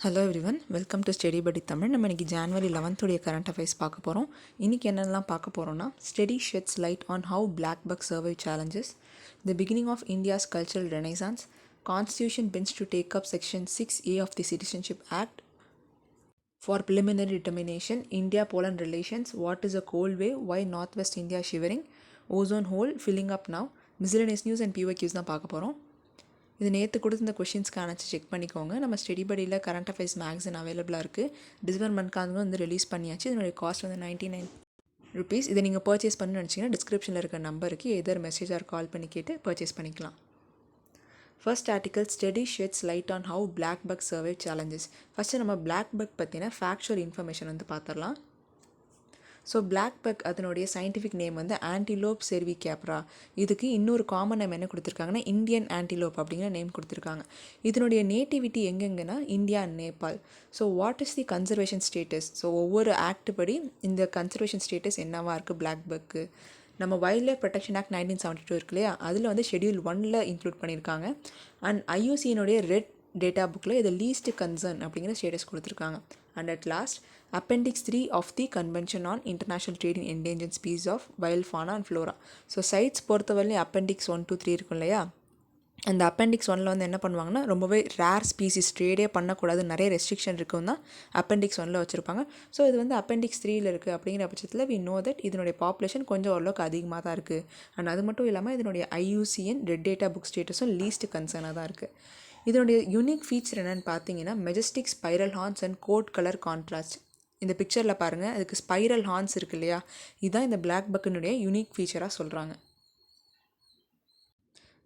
Hello everyone, welcome to study படி தமிழ். நம்ம இன்றைக்கி ஜான்வரி 11th உடைய கரண்ட் அஃபேர்ஸ் பார்க்க போகிறோம். இன்றைக்கி என்னென்னலாம் பார்க்க போகிறோம்னா, study sheds light on how blackbuck survey challenges, the beginning of India's cultural renaissance, constitution bench to take up section 6A of the citizenship Act for preliminary determination, India-Poland relations, what is a cold wave, why Northwest India shivering, ozone hole filling up now, miscellaneous news and PYQs தான் பார்க்க போகிறோம். இது நேற்று கொடுத்து இந்த கொஷின்ஸ்க்கு அனுப்பிச்சு check பண்ணிக்கோங்க. நம்ம ஸ்டடி படியில் கரண்ட் அஃபேர்ஸ் மேக்ஸின் அவைலபிளாக இருக்குது. டிசம்பர் மந்த்காக வந்து ரிலீஸ் பண்ணியாச்சு. இதனுடைய காஸ்ட் வந்து 99 rupees. இதை நீங்கள் பர்ச்சேஸ் பண்ணணும்னு நினச்சிங்கன்னா டிஸ்கிரிப்ஷனில் இருக்க நம்பருக்கு எதர் மெசேஜ் ஆர் கால் பண்ணி கேட்டு பர்ச்சேஸ் பண்ணிக்கலாம். First article, study sheds light on how blackbuck survey challenges. First நம்ம பிளாக் பக் பற்றின ஃபேக்சுவல் இன்ஃபர்மேஷன் வந்து பார்த்துடலாம். ஸோ பிளாக் பக் அதனுடைய சயின்டிஃபிக் நேம் வந்து ஆன்டிலோப் செர்விகேப்ரா. இதுக்கு இன்னொரு காமன் நேம் என்ன கொடுத்துருக்காங்கன்னா இந்தியன் ஆன்டிலோப் அப்படிங்கிற நேம் கொடுத்துருக்காங்க. இதனுடைய நேட்டிவிட்டி எங்கெங்கன்னா India and Nepal. So what is the conservation status? So ஒவ்வொரு ஆக்ட் படி இந்த கன்சர்வேஷன் ஸ்டேட்டஸ் என்னவா இருக்குது பிளாக் பக்கு. நம்ம வைல்ட் லைஃப் ப்ரொடெக்ஷன் ஆக்ட் 1972 இருக்கு இல்லையா, அதில் வந்து ஷெடியூல் 1ல் இன்க்ளூட் பண்ணியிருக்காங்க. அண்ட் ஐயூசியினுடைய ரெட் டேட்டா புக்கில் இது லீஸ்ட் கன்சர்ன் அப்படிங்கிற ஸ்டேட்டஸ் கொடுத்துருக்காங்க. And at last, Appendix 3 of the Convention on International Trade in Endangered Species of Wild Fauna and Flora. So CITES பொறுத்தவரையிலும் Appendix 1, 2, 3 இருக்கும் இல்லையா, அந்த Appendix 1ல் வந்து என்ன பண்ணுவாங்கன்னா ரொம்பவே ரேர் ஸ்பீசிஸ் ட்ரேடே பண்ணக்கூடாது, நிறைய ரெஸ்ட்ரிக்ஷன் இருக்கும் தான் Appendix 1ல் வச்சுருப்பாங்க. ஸோ இது வந்து Appendix 3ல் இருக்குது. அப்படிங்கிற பட்சத்தில் we know that இதனுடைய பாப்புலேஷன் கொஞ்சம் ஓரளவுக்கு அதிகமாக தான் இருக்குது. அண்ட் அது மட்டும் இல்லாமல் இதனுடைய IUCN ரெட் டேட்டா புக் ஸ்டேட்டஸும் லீஸ்ட் கன்சர்னாக தான் இருக்குது. இதனுடைய யூனிக் ஃபீச்சர் என்னென்னு பார்த்தீங்கன்னா majestic spiral horns and coat colour contrast. இந்த பிக்சரில் பாருங்கள், அதுக்கு ஸ்பைரல் ஹார்ன்ஸ் இருக்கு இல்லையா, இதுதான் இந்த பிளாக் பக்கினுடைய யூனிக் ஃபீச்சராக சொல்கிறாங்க.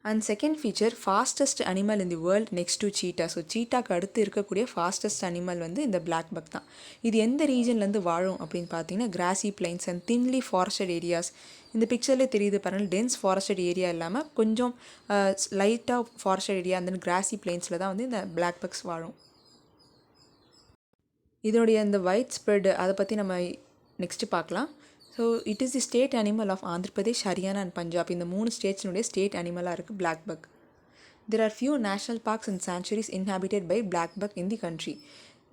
And second feature, fastest animal in the world next to cheetah. So சீட்டாக்கு அடுத்து இருக்கக்கூடிய ஃபாஸ்டஸ்ட் அனிமல் வந்து இந்த பிளாக் பக் தான். இது எந்த ரீஜன்லேருந்து வாழும் அப்படின்னு பார்த்தீங்கன்னா கிராசி பிளைன்ஸ் அண்ட் தின்லி ஃபாரஸ்டட் ஏரியாஸ். இந்த பிக்சர்லேயே தெரியுது பாருங்கள், டென்ஸ் ஃபாரஸ்டட் ஏரியா இல்லாமல் கொஞ்சம் லைட்டாக ஃபாரஸ்டட் ஏரியா அந்த கிராசி பிளைன்ஸில் தான் வந்து இந்த பிளாக் பக்ஸ் வாழும். இதனுடைய இந்த ஒயிட் ஸ்ப்ரெட் அதை பற்றி நம்ம நெக்ஸ்ட்டு பார்க்கலாம். So it is the state animal of Andhra Pradesh, Haryana and Punjab. இந்த 3 ஸ்டேட்ஸினுடைய ஸ்டேட் அனிமலாக இருக்குது blackbuck. There are few national parks and sanctuaries inhabited by blackbuck in the country.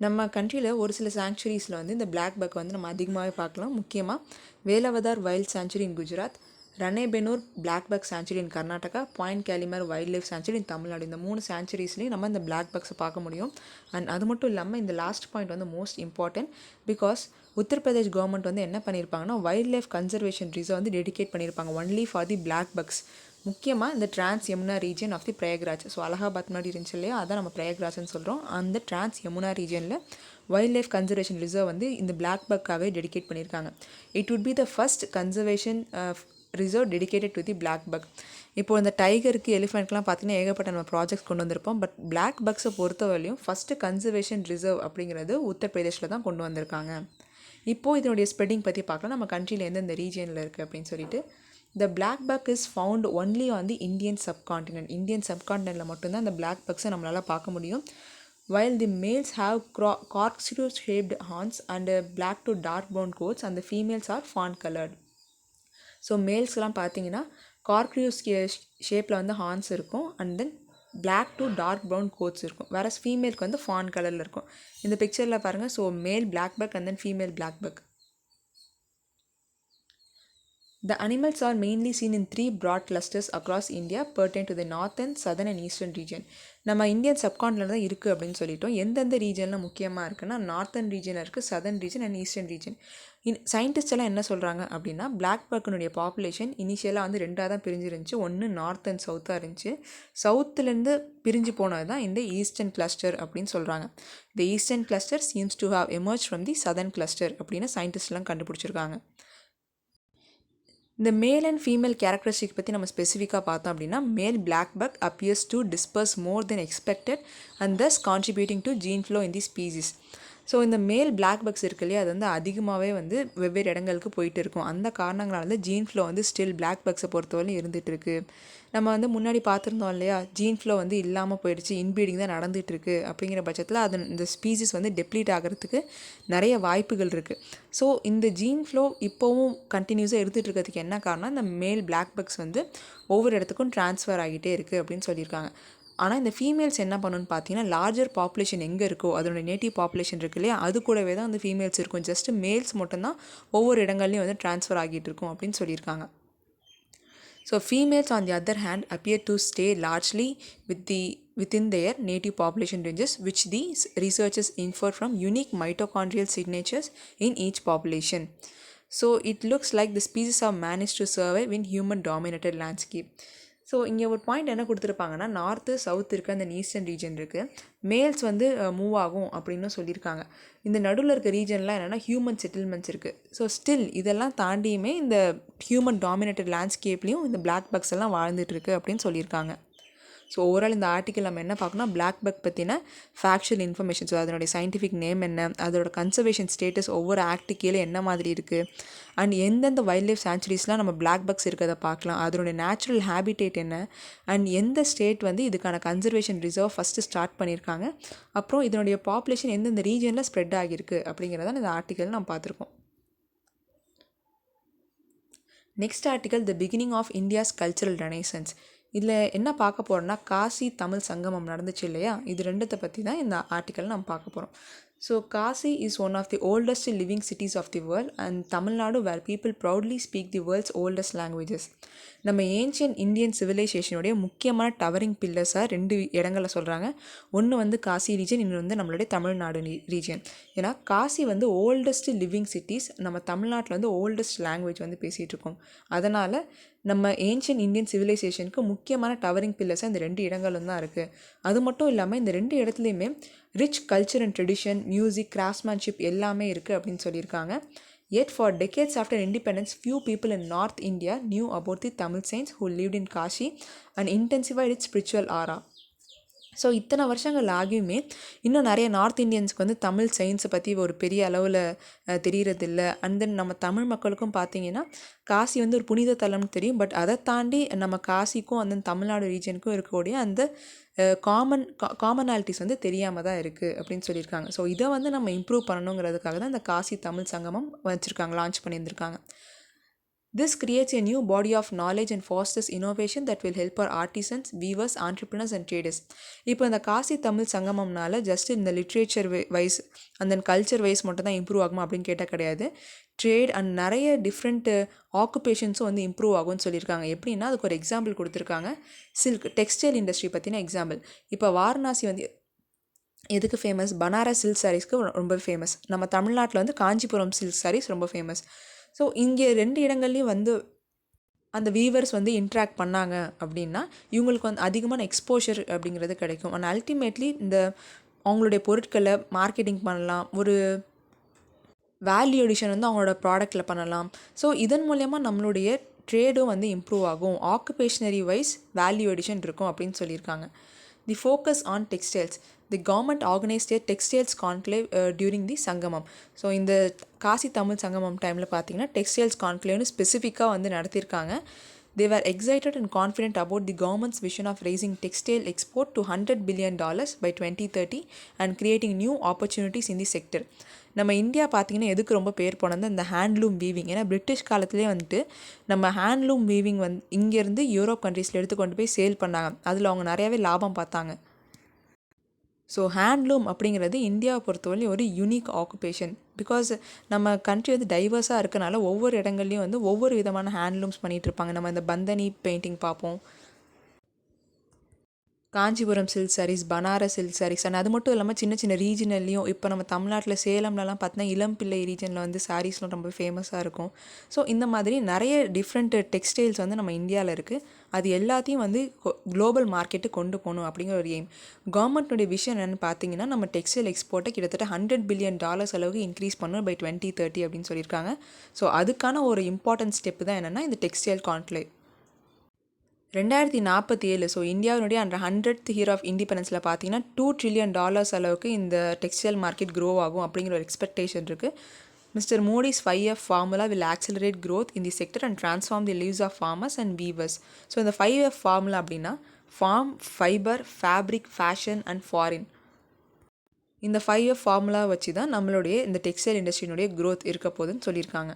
நம்ம கண்ட்ரியில் ஒரு சில சாங்சுரிஸில் வந்து இந்த பிளாக் பக் வந்து நம்ம அதிகமாகவே பார்க்கலாம். முக்கியமாக வேலவதார் வைல்ட் சாங்சுரி இன் குஜராத், ரனேபெனூர் பிளாக் பக் சாங்சுரி இன் Karnataka, point Calimere wild life sanctuary இன் தமிழ்நாடு. இந்த 3 சாங்சுரிஸ்லேயும் நம்ம இந்த பிளாக் பக்ஸை பார்க்க முடியும். அண்ட் அது மட்டும் இல்லாமல் இந்த லாஸ்ட் பாயிண்ட் வந்து most important. Because Uttar Pradesh government வந்து என்ன பண்ணியிருப்பாங்கன்னா வைல்ட் லைஃப் கன்சர்வேஷன் ரிசர்வ் வந்து டெடிகேட் பண்ணியிருப்பாங்க only for the black bucks. முக்கியமாக இந்த trans Yamuna region of the Prayagraj. So Allahabad முன்னாடி இருந்துச்சு இல்லையா, அதான் நம்ம பிரயாக்ராஜ்னு சொல்கிறோம். அந்த டிரான்ஸ் யமுனா ரீஜனில் வைல்ட் லைஃப் கன்சர்வேஷன் ரிசர்வ் வந்து இந்த பிளாக் பக்காகவே டெடிகேட் பண்ணியிருக்காங்க. It would be the first conservation reserve dedicated to the black buck. இப்போது இந்த டைகருக்கு எலிஃபெண்ட்லாம் பார்த்தீங்கன்னா ஏகப்பட்ட நம்ம ப்ராஜெக்ட்ஸ் கொண்டு வந்திருப்போம். பட் பிளாக் பக்ஸை பொறுத்தவரையிலையும் ஃபஸ்ட்டு கன்சர்வேஷன் ரிசர்வ் அப்படிங்கிறது உத்தரப்பிரதேஷில் தான் கொண்டு வந்திருக்காங்க. இப்போது இதனுடைய ஸ்ப்ரெட்டிங் பற்றி பார்க்கலாம், நம்ம கண்ட்ரியில் எந்தெந்த ரீஜனில் இருக்குது அப்படின்னு சொல்லிட்டு. The blackbuck is found only on the Indian subcontinent. Indian சப்கான்டினென்ட்டில் மட்டும்தான் இந்த பிளாக் பக்ஸை நம்மளால் பார்க்க முடியும். While the males have corkscrew-shaped horns and black to dark brown coats and the females are fawn colored. So மேல்ஸ்லாம் பார்த்தீங்கன்னா corkscrew ஷேப்பில் வந்து ஹார்ன்ஸ் இருக்கும் and then black to dark brown coats இருக்கும். வேறு ஃபீமேலுக்கு வந்து ஃபான் கலரில் இருக்கும். இந்த பிக்சரில் பாருங்கள், so male black buck and then female black buck. The animals are mainly seen in 3 broad clusters across India pertain to the northern, southern and eastern region. நம்ம Indian subcontinent தான் இருக்குது அப்படின்னு சொல்லிட்டோம். எந்தெந்த ரீஜனில் முக்கியமாக இருக்குன்னா நார்த்தன் ரீஜன் இருக்குது, southern region and eastern region. Scientist எல்லாம் என்ன சொல்கிறாங்க அப்படின்னா பிளாக் பக்கினுடைய பாப்புலேஷன் இனிஷியலாக வந்து 2ஆக தான் பிரிஞ்சிருந்துச்சு. ஒன்று நார்த் அண்ட் சவுத்தாக இருந்துச்சு. சவுத்துலேருந்து பிரிஞ்சு போனது தான் இந்த ஈஸ்டர்ன் கிளஸ்டர் அப்படின்னு சொல்கிறாங்க. இந்த eastern cluster seems to have emerge from the southern cluster அப்படின்னு சயின்டிஸ்ட்லாம் கண்டுபிடிச்சிருக்காங்க. இந்த மேல் அண்ட் ஃபீமேல் கேரக்டரிஸ்டிக் பற்றி நம்ம ஸ்பெசிஃபிக்காக பார்த்தோம் அப்படின்னா male black buck appears to disperse more than expected and thus contributing to gene flow in the species. So இந்த male black bugs இருக்கு இல்லையா, அது வந்து அதிகமாகவே வந்து வெவ்வேறு இடங்களுக்கு போயிட்டு இருக்கும். அந்த காரணங்களால் வந்து ஜீன் ஃப்ளோ வந்து ஸ்டில் பிளாக் பக்ஸை பொறுத்தவரையும் இருந்துகிட்டு இருக்குது. நம்ம வந்து முன்னாடி பார்த்துருந்தோம் இல்லையா, ஜீன் ஃப்ளோ வந்து இல்லாமல் போயிடுச்சு, இன்பீடிங் தான் நடந்துகிட்ருக்கு. அப்படிங்கிற பட்சத்தில் அது இந்த ஸ்பீசிஸ் வந்து டெப்ளீட் ஆகிறதுக்கு நிறைய வாய்ப்புகள் இருக்குது. ஸோ இந்த ஜீன் ஃப்ளோ இப்போவும் கண்டினியூஸாக எடுத்துகிட்டு இருக்கிறதுக்கு என்ன காரணம், இந்த மேல் பிளாக் பக்ஸ் வந்து ஒவ்வொரு இடத்துக்கும் ட்ரான்ஸ்ஃபர் ஆகிட்டே இருக்குது அப்படின்னு சொல்லியிருக்காங்க. ஆனால் இந்த ஃபீமேல்ஸ் என்ன பண்ணணும்னு பார்த்தீங்கன்னா லார்ஜர் பாப்புலேஷன் எங்கே இருக்கோ அதோட நேட்டிவ் பாப்புலேஷன் இருக்கு இல்லையா அது கூடவே தான் அந்த ஃபீமேல்ஸ் இருக்கும். ஜஸ்ட் மேல்ஸ் மட்டும்தான் ஒவ்வொரு இடங்கள்லையும் வந்து ட்ரான்ஸ்ஃபர் ஆகிட்டு இருக்கும் அப்படின்னு சொல்லியிருக்காங்க. So females on the other hand appear to stay largely within their native population ranges, which these researchers infer from unique mitochondrial signatures in each population. So it looks like the species have managed to survive in human dominated landscape. So இங்கே ஒரு point என்ன கொடுத்துருப்பாங்கன்னா north south இருக்க அந்த eastern region இருக்குது, males வந்து move ஆகும் அப்படின்னு சொல்லியிருக்காங்க. இந்த நடுவில் இருக்க ரீஜன்லாம் என்னென்னா ஹியூமன் செட்டில்மெண்ட்ஸ் இருக்குது. ஸோ ஸ்டில் இதெல்லாம் தாண்டியுமே இந்த ஹியூமன் டாமினேட்டட் லேண்ட்ஸ்கேப்லேயும் இந்த பிளாக் பக்ஸ் எல்லாம் வாழ்ந்துட்டுருக்கு அப்படின்னு சொல்லியிருக்காங்க. ஸோ ஓவரால் இந்த ஆர்டிக்கல் நம்ம என்ன பார்க்கணும், பிளாக் பக் பற்றின ஃபேக்சுவல் இன்ஃபர்மேஷன், ஸோ அதனுடைய சயின்டிஃபிக் நேம் என்ன, அதோட கன்சர்வேஷன் ஸ்டேட்டஸ் ஒவ்வொரு ஆக்ட் கீழே என்ன மாதிரி இருக்குது, அண்ட் எந்தெந்த வைல்ட் லைஃப் சான்ச்சுரிஸ்லாம் நம்ம பிளாக் பக்ஸ் இருக்கிறத பார்க்கலாம், அதனுடைய நேச்சுரல் ஹேபிடேட் என்ன, அண்ட் எந்த ஸ்டேட் வந்து இதுக்கான கன்சர்வேஷன் ரிசர்வ் ஃபஸ்ட்டு ஸ்டார்ட் பண்ணியிருக்காங்க, அப்புறம் இதனுடைய பாப்புலேஷன் எந்தெந்த ரீஜனில் ஸ்ப்ரெட் ஆகியிருக்கு அப்படிங்கிறத இந்த ஆர்டிக்கல் நம்ம பார்த்துருக்கோம். Next article the beginning of India's cultural renaissance. இதில் என்ன பார்க்க போகிறோம்னா காசி தமிழ் சங்கமம் நடந்துச்சு இல்லையா, இது ரெண்டுத்தை பற்றி தான் இந்த ஆர்டிக்கல் நம்ம பார்க்க போகிறோம். So Kashi is one of the oldest living cities of the world and Tamil Nadu where people proudly speak the world's oldest languages. நம்ம ஏன்ஷியன் இந்தியன் சிவிலைசேஷனுடைய முக்கியமான டவரிங் பில்லர்ஸாக 2 இடங்களை சொல்கிறாங்க. ஒன்று வந்து காசி ரீஜன், இன்னொன்று வந்து நம்மளுடைய தமிழ்நாடு ரீஜன். ஏன்னா காசி வந்து ஓல்டஸ்ட் லிவிங் சிட்டிஸ், நம்ம தமிழ்நாட்டில் வந்து ஓல்டஸ்ட் லாங்குவேஜ் வந்து பேசிகிட்டு இருக்கோம். அதனால் நம்ம ஏன்ஷியன் இந்தியன் சிவிலைசேஷனுக்கு முக்கியமான டவரிங் பில்லர்ஸாக இந்த 2 இடங்களும் தான் இருக்குது. அது மட்டும் இல்லாமல் இந்த 2 இடத்துலையுமே rich culture and tradition, music, craftsmanship எல்லாமே இருக்குது அப்படின்னு சொல்லியிருக்காங்க. Yet for decades after independence, few people in North India knew about the Tamil saints who lived in Kashi and intensified its spiritual aura. So இத்தனை வருஷங்கள் ஆகியுமே இன்னும் நிறைய north இந்தியன்ஸ்க்கு வந்து தமிழ் சயின்ஸை பற்றி ஒரு பெரிய அளவில் தெரிகிறதில்ல. அண்ட் தென் நம்ம தமிழ் மக்களுக்கும் பார்த்திங்கன்னா காசி வந்து ஒரு புனித தலம்னு தெரியும், பட் அதை தாண்டி நம்ம காசிக்கும் அந்த தமிழ்நாடு ரீஜனுக்கும் இருக்கக்கூடிய அந்த காமனாலிட்டிஸ் வந்து தெரியாமல் தான் இருக்குது அப்படின்னு சொல்லியிருக்காங்க. ஸோ இதை வந்து நம்ம இம்ப்ரூவ் பண்ணணுங்கிறதுக்காக தான் இந்த காசி தமிழ் சங்கமம் வச்சுருக்காங்க, launch பண்ணியிருந்திருக்காங்க. This creates a new body of knowledge and fosters innovation that will help our artisans, weavers, entrepreneurs and traders. இப்போ இந்த காசி தமிழ் சங்கமம்னால ஜஸ்ட் இந்த லிட்ரேச்சர் வைஸ் அந்த கல்ச்சர் வைஸ் மட்டும் தான் இம்ப்ரூவ் ஆகுமா அப்படின்னு கேட்டால் கிடையாது. ட்ரேட் அண்ட் நிறைய டிஃப்ரெண்ட் ஆக்குபேஷன்ஸும் வந்து இம்ப்ரூவ் ஆகும்னு சொல்லியிருக்காங்க. எப்படின்னா அதுக்கு ஒரு எக்ஸாம்பிள் கொடுத்துருக்காங்க, சில்க் டெக்ஸ்டைல் இண்டஸ்ட்ரி பற்றின எக்ஸாம்பிள். இப்போ வாரணாசி வந்து எதுக்கு ஃபேமஸ், பனாரஸ் சில்க் சாரீஸ்க்கு ரொம்ப ஃபேமஸ். நம்ம தமிழ்நாட்டில் வந்து காஞ்சிபுரம் சில்க் சாரீஸ் ரொம்ப ஃபேமஸ். ஸோ இங்கே 2 இடங்கள்லையும் வந்து அந்த வீவர்ஸ் வந்து இன்ட்ராக்ட் பண்ணாங்க அப்படின்னா இவங்களுக்கு வந்து அதிகமான எக்ஸ்போஷர் அப்படிங்கிறது கிடைக்கும். அண்ட் அல்டிமேட்லி இந்த அவங்களுடைய பொருட்களை மார்க்கெட்டிங் பண்ணலாம், ஒரு வேல்யூ எடிஷன் வந்து அவங்களோட ப்ராடக்டில் பண்ணலாம். ஸோ இதன் மூலயமா நம்மளுடைய ட்ரேடும் வந்து இம்ப்ரூவ் ஆகும், ஆக்குபேஷனரி வைஸ் வேல்யூ எடிஷன் இருக்கும் அப்படின்னு சொல்லியிருக்காங்க. தி focus on textiles. The government organised A textiles conclave during the சங்கமம். ஸோ இந்த காசி தமிழ் சங்கமம் டைமில் பார்த்தீங்கன்னா டெக்ஸ்டைல்ஸ் கான்க்ளேவ்னு ஸ்பெசிஃபிக்காக வந்து நடத்தியிருக்காங்க. They were excited and confident about the government's vision of raising textile export to $100 billion by 2030 and creating new opportunities in the sector. நம்ம India பார்த்திங்கன்னா எதுக்கு ரொம்ப பேர் போனது, இந்த ஹேண்ட்லூம் வீவிங். ஏன்னா பிரிட்டிஷ் காலத்துலேயே வந்துட்டு நம்ம ஹேண்ட்லூம் வீவிங் வந்து இங்கேருந்து யூரோப் கண்ட்ரீஸில் எடுத்து கொண்டு போய் சேல் பண்ணாங்க. அதில் அவங்க நிறையாவே லாபம் பார்த்தாங்க. ஸோ ஹேண்ட்லூம் அப்படிங்கிறது இந்தியாவை பொறுத்தவரை ஒரு யூனிக் ஆக்குபேஷன். பிகாஸ் நம்ம கண்ட்ரி வந்து டைவர்ஸாக இருக்கனால ஒவ்வொரு இடங்கள்லையும் வந்து ஒவ்வொரு விதமான ஹேண்ட்லூம்ஸ் பண்ணிகிட்டு இருப்பாங்க. நம்ம இந்த பந்தனி பெயிண்டிங் பார்ப்போம், Kanchipuram silk saris, Banaras silk saris. And அது மட்டும் இல்லாமல் சின்ன சின்ன ரீஜனல்லையும் இப்போ நம்ம தமிழ்நாட்டில் சேலம்லலாம் பார்த்தீங்கன்னா இளம்பிள்ளை ரீஜனில் வந்து சாரீஸ்லாம் ரொம்ப ஃபேமஸாக இருக்கும். ஸோ இந்த மாதிரி நிறைய டிஃப்ரெண்ட் டெக்ஸ்டைல்ஸ் வந்து நம்ம இந்தியாவில் இருக்குது. அது எல்லாத்தையும் வந்து குளோபல் மார்க்கெட்டு கொண்டு போகணும் அப்படிங்கிற ஒரு எய்ம். கவர்மெண்ட்டுடைய விஷயம் என்னென்னு பார்த்தீங்கன்னா நம்ம டெக்ஸ்டைல் எக்ஸ்போர்ட்டை கிட்டத்தட்ட $100 பில்லியன் அளவுக்கு இன்க்ரீஸ் பண்ணணும் பை 2030 அப்படின்னு சொல்லியிருக்காங்க. ஸோ அதுக்கான ஒரு இம்பார்ட்டன்ட் ஸ்டெப் தான் என்னென்னா இந்த டெக்ஸ்டைல் கான்க்ளேவ். 2047, ஸோ இந்தியாவினுடைய அந்த 100th இயர் ஆஃப் இண்டிபெண்டன்ஸில் பார்த்தீங்கன்னா $2 trillion அளவுக்கு இந்த டெக்ஸ்டைல் மார்க்கெட் க்ரோ ஆகும் அப்படிங்கிற ஒரு எக்ஸ்பெக்டேஷன் இருக்குது. Mister Modi's 5F formula will accelerate growth in the sector and transform the lives of farmers and weavers. So இந்த 5F ஃபார்முலா அப்படின்னா farm, fibre, fabric, fashion and foreign. இந்த 5F formula வச்சு தான் நம்மளுடைய இந்த டெக்ஸ்டைல் இண்டஸ்ட்ரியினுடைய க்ரோத் இருக்க போகுதுன்னு சொல்லியிருக்காங்க.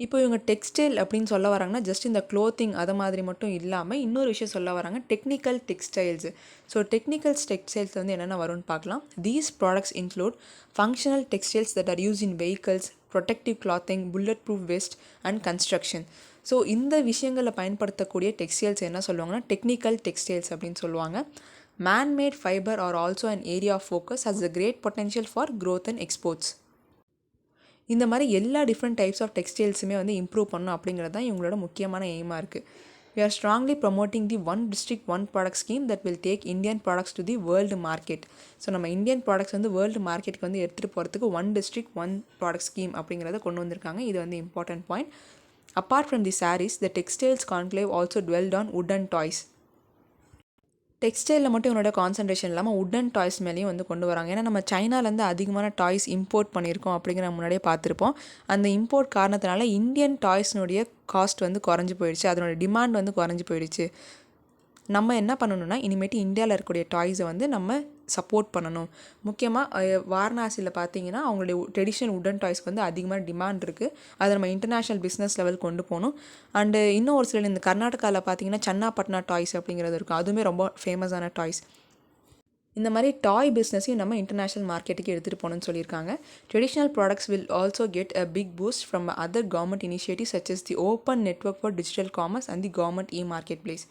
இப்போ இவங்க டெக்ஸ்டைல் அப்படின்னு சொல்ல வராங்கன்னா ஜஸ்ட் இந்த க்ளோத்திங் அதை மாதிரி மட்டும் இல்லாமல் இன்னொரு விஷயம் சொல்ல வராங்க technical textiles. So technical textiles வந்து என்னென்ன வரும்னு பார்க்கலாம். These products include functional textiles that R use in vehicles, protective clothing, bullet proof west and construction. So இந்த விஷயங்களில் பயன்படுத்தக்கூடிய டெக்ஸ்டைல்ஸ் என்ன சொல்லுவாங்கன்னா டெக்னிக்கல் டெக்ஸ்டைல்ஸ் அப்படின்னு சொல்லுவாங்க. Man made fibre are also an area of focus has a great potential for growth and exports. இந்த மாதிரி எல்லா டிஃப்ரெண்ட் டைப்ஸ் ஆஃப் டெக்ஸ்டைல்ஸுமே வந்து இம்ப்ரூவ் பண்ணணும் அப்படிங்கிறது தான் இவங்களோட முக்கியமான எய்மாக இருக்குது. We are strongly promoting the one district one product scheme that will take Indian products to the world market. So நம்ம இந்தியன் ப்ராடக்ட்ஸ் வந்து வேர்ல்டு மார்க்கெட்டுக்கு வந்து எடுத்துகிட்டு போகிறதுக்கு one district one product scheme அப்படிங்கிறத கொண்டு வந்திருக்காங்க. இது வந்து important point. Apart from the saris, the textiles conclave also dwelt on wood and toys. டெக்ஸ்டைலில் மட்டும் இவனோட கான்சன்ட்ரேஷன் இல்லாமல் வுட்டன் டாய்ஸ் மேலேயும் வந்து கொண்டு வராங்க. ஏன்னா நம்ம சைனாலேருந்து அதிகமான டாய்ஸ் இம்போர்ட் பண்ணியிருக்கோம் அப்படிங்கிற முன்னாடியே பார்த்துருப்போம். அந்த இம்போர்ட் காரணத்தினால இந்தியன் டாய்ஸ்னுடைய காஸ்ட் வந்து குறைஞ்சி போயிடுச்சு, அதனோட டிமாண்ட் வந்து குறைஞ்சி போயிடுச்சு. நம்ம என்ன பண்ணணும்னா இனிமேட்டு இந்தியாவில் இருக்கக்கூடிய டாய்ஸை வந்து நம்ம சப்போர்ட் பண்ணணும். முக்கியமாக வாரணாசியில் பார்த்தீங்கன்னா அவங்களுடைய ட்ரெடிஷ்னல் வுட்டன் டாய்ஸ்க்கு வந்து அதிகமாக டிமாண்ட் இருக்குது. அதை நம்ம இன்டர்நேஷ்னல் பிஸ்னஸ் லெவல் கொண்டு போகணும். அண்டு இன்னும் ஒரு சில இந்த கர்நாடகாவில் பார்த்தீங்கன்னா சன்னாப்பட்னா டாய்ஸ் அப்படிங்கிறது இருக்கும், அதுவுமே ரொம்ப ஃபேமஸான டாய்ஸ். இந்த மாதிரி டாய் பிஸ்னஸையும் நம்ம இன்டர்நேஷ்னல் மார்க்கெட்டுக்கு எடுத்துகிட்டு போகணும்னு சொல்லியிருக்காங்க. Traditional products will also get a big boost from other government initiative such as the open network for digital commerce and the government marketplace.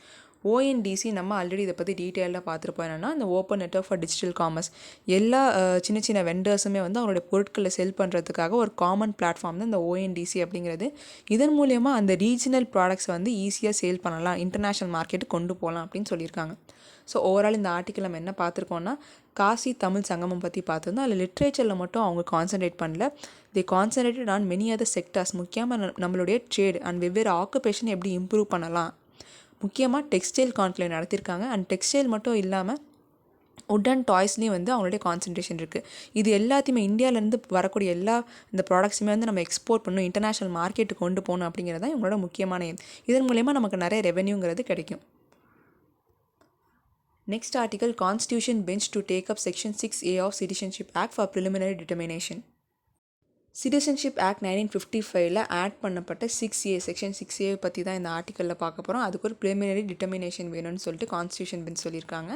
ONDC நம்ம ஆல்ரெடி இதை பற்றி டீட்டெயிலாக பார்த்துருப்போம். என்னென்னா இந்த open network for digital commerce எல்லா சின்ன சின்ன வெண்டர்ஸுமே வந்து அவங்களுடைய பொருட்களை செல் பண்ணுறதுக்காக ஒரு காமன் பிளாட்ஃபார்ம் தான் இந்த ONDC அப்படிங்கிறது. இதன் மூலயமா அந்த ரீஜனல் ப்ராடக்ட்ஸ் வந்து ஈஸியாக சேல் பண்ணலாம், இன்டர்நேஷ்னல் மார்க்கெட்டு கொண்டு போகலாம் அப்படின்னு சொல்லியிருக்காங்க. ஸோ ஓவரால் இந்த ஆர்டிக்கல் நம்ம என்ன பார்த்துருக்கோன்னா காசி தமிழ் சங்கமம் பற்றி பார்த்துருந்தோம். அதில் லிட்ரேச்சரில் மட்டும் அவங்க கான்சன்ட்ரேட் பண்ணல, they concentrated on many other sectors. முக்கியமாக நம்மளுடைய ட்ரேட் அண்ட் வெவ்வேறு ஆக்குபேஷன் எப்படி இம்ப்ரூவ் பண்ணலாம், முக்கியமாக டெக்ஸ்டைல் கான்க்ளேவ் நடத்தியிருக்காங்க. அண்ட் டெக்ஸ்டைல் மட்டும் இல்லாமல் வுட்டன் டாய்ஸ்லேயும் வந்து அவங்களுடைய கான்சன்ட்ரேஷன் இருக்குது. இது எல்லாத்தையுமே இந்தியாவிலேருந்து வரக்கூடிய எல்லா இந்த ப்ராடக்ட்ஸுமே வந்து நம்ம எக்ஸ்போர்ட் பண்ணணும், இன்டர்நேஷ்னல் மார்க்கெட்டுக்கு கொண்டு போகணும் அப்படிங்கிறது தான் இவங்களோட முக்கியமான எய்ம். இதன் மூலயமா நமக்கு நிறைய ரெவென்யூங்கிறது கிடைக்கும். Next article, constitution bench to take up section 6A of citizenship act for preliminary determination. Citizenship act 1955 add பண்ணப்பட்ட 6A செக்ஷன் 6A பற்றி தான் இந்த ஆர்டிக்கலில் பார்க்க போகிறோம். அதுக்கு ஒரு ப்ரிலிமினரி டிட்டர்மினேஷன் வேணும்னு சொல்லிட்டு கான்ஸ்டியூஷன் பெஞ்ச் சொல்லியிருக்காங்க.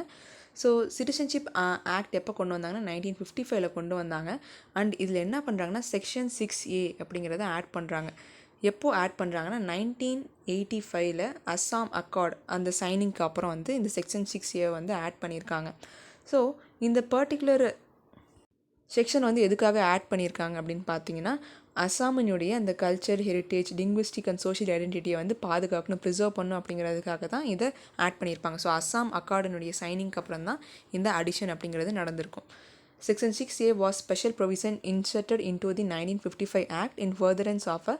ஸோ சிட்டிசன்ஷிப் ஆக்ட் எப்போ கொண்டு வந்தாங்கன்னா 1955 கொண்டு வந்தாங்க. அண்ட் இதில் என்ன பண்ணுறாங்கன்னா செக்ஷன் 6A அப்படிங்கிறத ஆட் பண்ணுறாங்க. எப்போது ஆட் பண்ணுறாங்கன்னா 1985 அஸ்ஸாம் அக்கார்ட் அந்த சைனிங்க்கு அப்புறம் வந்து இந்த செக்ஷன் 6A வந்து ஆட் பண்ணியிருக்காங்க. ஸோ இந்த பர்டிகுலர் செக்ஷன் வந்து எதுக்காக ஆட் பண்ணியிருக்காங்க அப்படின்னு பார்த்தீங்கன்னா அஸ்ஸாமினுடைய அந்த culture, heritage, linguistic and social ஐடென்டிட்டியை வந்து பாதுகாக்கணும், ப்ரிசர்வ் பண்ணணும் அப்படிங்கிறதுக்காக தான் இதை ஆட் பண்ணியிருப்பாங்க. ஸோ அஸ்ஸாம் அக்கார்டினுடைய சைனிங்க்கு அப்புறம் தான் இந்த அடிஷன் அப்படிங்கிறது நடந்திருக்கும். Section 6A was special provision inserted into the 1955 Act in furtherance of a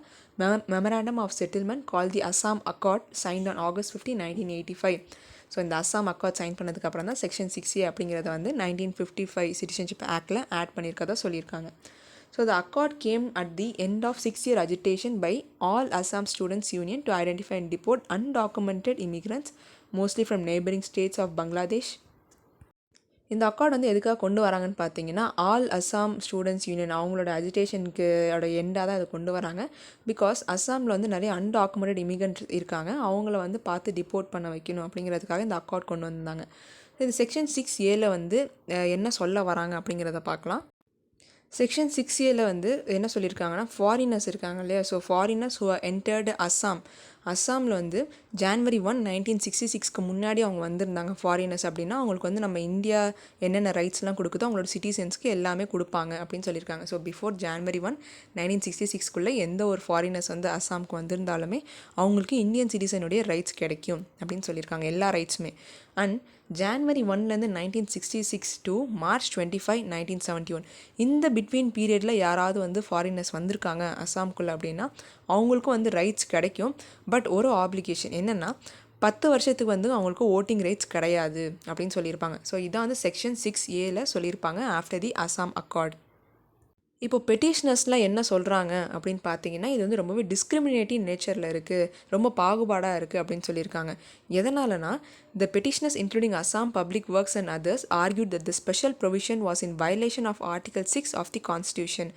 memorandum of settlement called the Assam Accord signed on August 15, 1985. So இந்த அஸ்ஸாம் அக்கார்ட் சைன் பண்ணதுக்கப்புறம் தான் செக்ஷன் 6A அப்படிங்கிறத வந்து 1955 சிட்டிசன்ஷிப் ஆக்டில் ஆட் பண்ணியிருக்கதா சொல்லியிருக்காங்க. So the accord came at the end of 6-year agitation by all Assam Students Union to identify and deport undocumented immigrants, mostly from neighboring states of Bangladesh. இந்த accord வந்து எதுக்காக கொண்டு வராங்கன்னு பார்த்தீங்கன்னா ஆல் அஸ்ஸாம் ஸ்டூடெண்ட்ஸ் யூனியன் அவங்களோட அஜிடேஷனுக்கு எண்டாக தான் அதை கொண்டு வராங்க. பிகாஸ் அஸ்ஸாமில் வந்து நிறைய அன்டாக்குமெண்டட் இமிகிரண்ட் இருக்காங்க, அவங்கள வந்து பார்த்து டிப்போர்ட் பண்ண வைக்கணும் அப்படிங்கிறதுக்காக இந்த அக்கார்ட் கொண்டு வந்தாங்க. இது செக்ஷன் 6A வந்து என்ன சொல்ல வராங்க அப்படிங்கிறத பார்க்கலாம். செக்ஷன் 6A வந்து என்ன சொல்லியிருக்காங்கன்னா ஃபாரினர்ஸ் இருக்காங்க இல்லையா, so foreigners who are entered அஸ்ஸாமில் வந்து January 1, 1966 முன்னாடி அவங்க வந்திருந்தாங்க ஃபாரினர்ஸ் அப்படின்னா அவங்களுக்கு வந்து நம்ம இந்தியா என்னென்ன ரைட்ஸ்லாம் கொடுக்குதோ அவங்களோட சிட்டிசன்ஸ்க்கு எல்லாமே கொடுப்பாங்க அப்படின்னு சொல்லியிருக்காங்க. ஸோ பிஃபோர் January 1, 1966 எந்த ஒரு ஃபாரினர்ஸ் வந்து அஸ்ஸாமுக்கு வந்திருந்தாலுமே அவங்களுக்கு இந்தியன் சிட்டிசனுடைய ரைட்ஸ் கிடைக்கும் அப்படின்னு சொல்லியிருக்காங்க, எல்லா ரைட்ஸுமே. அண்ட் January 1 1966 to March 25, 1971 இந்த பிட்வீன் பீரியடில் யாராவது வந்து ஃபாரினர்ஸ் வந்திருக்காங்க அஸ்ஸாமுக்குள்ளே அப்படின்னா அவங்களுக்கும் வந்து ரைட்ஸ் கிடைக்கும். பட் ஒரு ஆப்ளிகேஷன் என்னென்னா 10 வருஷத்துக்கு வந்து அவங்களுக்கு ஓட்டிங் ரைட்ஸ் கிடையாது அப்படின்னு சொல்லியிருப்பாங்க. ஸோ இதான் வந்து செக்ஷன் 6A சொல்லியிருப்பாங்க ஆஃப்டர் தி அஸ்ஸாம் அக்கார்ட். இப்போ பெட்டிஷனர்ஸ்லாம் என்ன சொல்கிறாங்க அப்படின்னு பார்த்தீங்கன்னா இது வந்து ரொம்பவே டிஸ்கிரிமினேட்டிவ் நேச்சரில் இருக்குது, ரொம்ப பாகுபாடாக இருக்குது அப்படின்னு சொல்லியிருக்காங்க. எதனாலனா the petitioners including Assam Public Works and others argued that the special provision was in violation of Article 6 of the Constitution.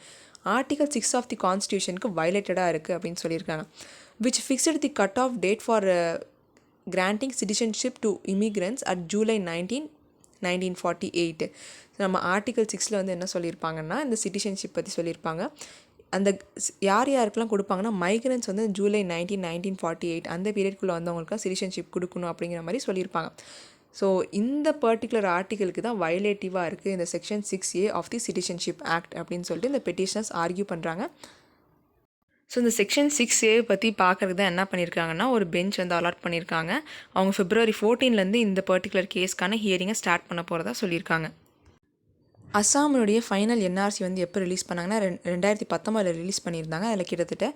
Article 6 of the கான்ஸ்டியூஷனுக்கு வயலேட்டடாக இருக்குது அப்படின்னு சொல்லியிருக்காங்க. which fixed the cut-off date for granting citizenship to immigrants at July 19, 1948. நம்ம article 6ல் வந்து என்ன சொல்லியிருப்பாங்கன்னா இந்த citizenship பற்றி சொல்லியிருப்பாங்க. அந்த யார் யாருக்கெல்லாம் கொடுப்பாங்கன்னா மைக்ரன்ஸ் வந்து ஜூலை 1948 அந்த பீரியட்குள்ளே வந்தவங்களுக்கு சிட்டிசன்ஷிப் கொடுக்கணும் அப்படிங்கிற மாதிரி சொல்லியிருப்பாங்க. ஸோ இந்த பர்டிகுலர் ஆர்டிகலுக்கு தான் வயலேட்டிவாக இருக்குது இந்த section 6A of the citizenship act அப்படின்னு சொல்லிட்டு இந்த பெட்டிஷனர்ஸ் ஆர்கியூ பண்ணுறாங்க. ஸோ இந்த செக்ஷன் 6A பற்றி பார்க்குறது தான் என்ன பண்ணியிருக்காங்கன்னா ஒரு பெஞ்ச் வந்து அலாட் பண்ணியிருக்காங்க. அவங்க February 14 இந்த பர்டிகுலர் கேஸ்க்கான ஹியரிங்கை ஸ்டார்ட் பண்ண போகிறதா சொல்லியிருக்காங்க. அஸ்ஸாமுடைய ஃபைனல் என்ஆர்சி வந்து எப்போ ரிலீஸ் பண்ணாங்கன்னா 2019 ரிலீஸ் பண்ணியிருந்தாங்க. அதில் கிட்டத்தட்ட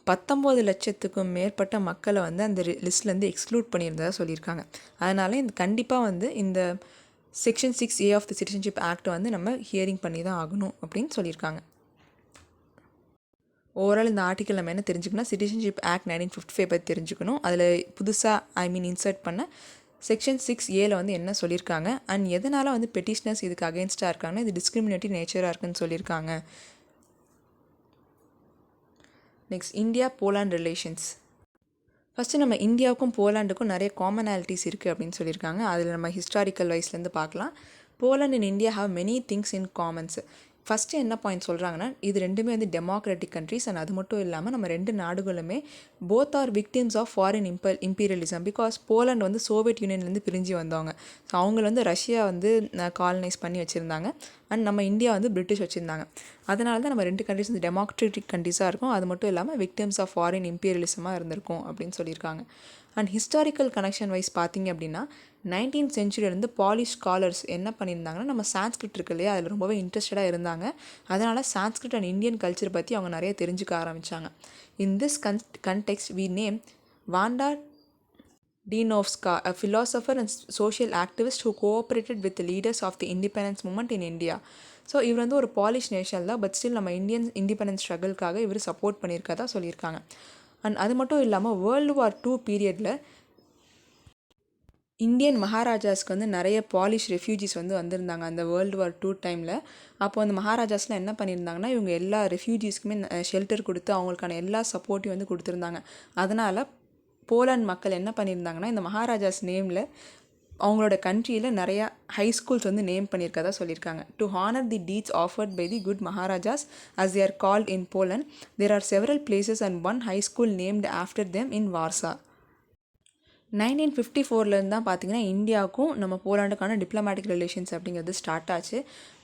19 லட்சத்துக்கும் மேற்பட்ட மக்களை வந்து அந்த லிஸ்ட்லேருந்து எக்ஸ்க்ளூட் பண்ணியிருந்ததாக சொல்லியிருக்காங்க. அதனால் இந்த கண்டிப்பாக வந்து இந்த section 6A of the citizenship act வந்து நம்ம ஹியரிங் பண்ணி தான் ஆகணும் அப்படின்னு சொல்லியிருக்காங்க. ஓவரால் இந்த ஆர்டிக்கல் நம்ம என்ன தெரிஞ்சுக்கணும், சிட்டிசன்ஷிப் ஆக்ட் 1955 பற்றி தெரிஞ்சுக்கணும். அதில் புதுசாக இன்சர்ட் பண்ண செக்ஷன் 6Aல வந்து என்ன சொல்லியிருக்காங்க அண்ட் எதனால் வந்து பெட்டிஷனர்ஸ் இதுக்கு அகெயின்ஸ்டாக இருக்காங்கன்னா இது டிஸ்கிரிமினேட்டிவ் நேச்சராக இருக்குன்னு சொல்லியிருக்காங்க. Next India Poland relations. First நம்ம இந்தியாவுக்கும் போலாண்டுக்கும் நிறைய காமனாலிட்டிஸ் இருக்குது அப்படின்னு சொல்லியிருக்காங்க. அதில் நம்ம ஹிஸ்டாரிக்கல் வைஸ்லேருந்து பார்க்கலாம். Poland and India have many things in commons. First என்ன பாயிண்ட் சொல்கிறாங்கன்னா இது ரெண்டுமே வந்து டெமோக்ராட்டிக் கண்ட்ரிஸ் அண்ட் அது மட்டும் இல்லாமல் நம்ம ரெண்டு நாடுகளுமே both are victims of foreign imperialism. Because Poland வந்து சோவியட் யூனியன்லேருந்து பிரிஞ்சு வந்தவங்க. ஸோ அவங்கள வந்து ரஷ்யா வந்து காலனைஸ் பண்ணி வச்சுருந்தாங்க அண்ட் நம்ம இந்தியா வந்து பிரிட்டிஷ் வச்சுருந்தாங்க. அதனால தான் நம்ம ரெண்டு கண்ட்ரிஸ் வந்து டெமோக்ராட்டிக் கண்ட்ரிஸாக இருக்கும். அது மட்டும் இல்லாமல் விக்டிம்ஸ் ஆஃப் ஃபாரின் இம்பீரியலிசமாக இருந்திருக்கும் அப்படின்னு சொல்லியிருக்காங்க. அண்ட் ஹிஸ்டாரிக்கல் கனெக்ஷன் வைஸ் பார்த்திங்க அப்படின்னா 19th சென்ச்சுரியிலேருந்து பாலிஷ் ஸ்காலர்ஸ் என்ன பண்ணியிருந்தாங்கன்னா நம்ம சான்ஸ்கிரிட் இருக்கு இல்லையா அதில் ரொம்பவே இன்ட்ரெஸ்டடாக இருந்தாங்க. அதனால் சான்ஸ்கிரிட் அண்ட் இந்தியன் கல்ச்சர் பற்றி அவங்க நிறைய தெரிஞ்சுக்க ஆரம்பித்தாங்க. In this context we name Wanda Dinovska, a philosopher and social activist who cooperated with the leaders of the independence movement in India. So இவர் வந்து ஒரு பாலிஷ் நேஷன் தான், பட் ஸ்டில் நம்ம இந்தியன் இண்டிபெண்டன்ஸ் ஸ்ட்ரகிள்காக இவர் சப்போர்ட் பண்ணியிருக்கதா சொல்லியிருக்காங்க. And அது மட்டும் இல்லாமல் World War II பீரியடில் இந்தியன் மகாராஜாஸ்க்கு வந்து நிறைய பாலிஷ் ரெஃப்யூஜிஸ் வந்து வந்திருந்தாங்க அந்த World War II டைமில். அப்போ அந்த மகாராஜாஸ்லாம் என்ன பண்ணியிருந்தாங்கன்னா இவங்க எல்லா ரெஃப்யூஜிஸ்க்குமே ஷெல்டர் கொடுத்து அவங்களுக்கான எல்லா சப்போர்ட்டையும் வந்து கொடுத்துருந்தாங்க. அதனால் போலாண்ட் மக்கள் என்ன பண்ணியிருந்தாங்கன்னா இந்த மகாராஜாஸ் நேமில் அவங்களோட கண்ட்ரியில் நிறையா ஹை ஸ்கூல்ஸ் வந்து நேம் பண்ணியிருக்கதா சொல்லியிருக்காங்க. To honour the deeds offered by the good Maharajas as they are called in Poland, there are several places and one high school named after them in Warsaw. 1954 தான் பார்த்திங்கன்னா இந்தியாவுக்கும் நம்ம போலாண்டுக்கான டிப்ளமேட்டிக் ரிலேஷன்ஸ் அப்படிங்கிறது start ஆச்சு.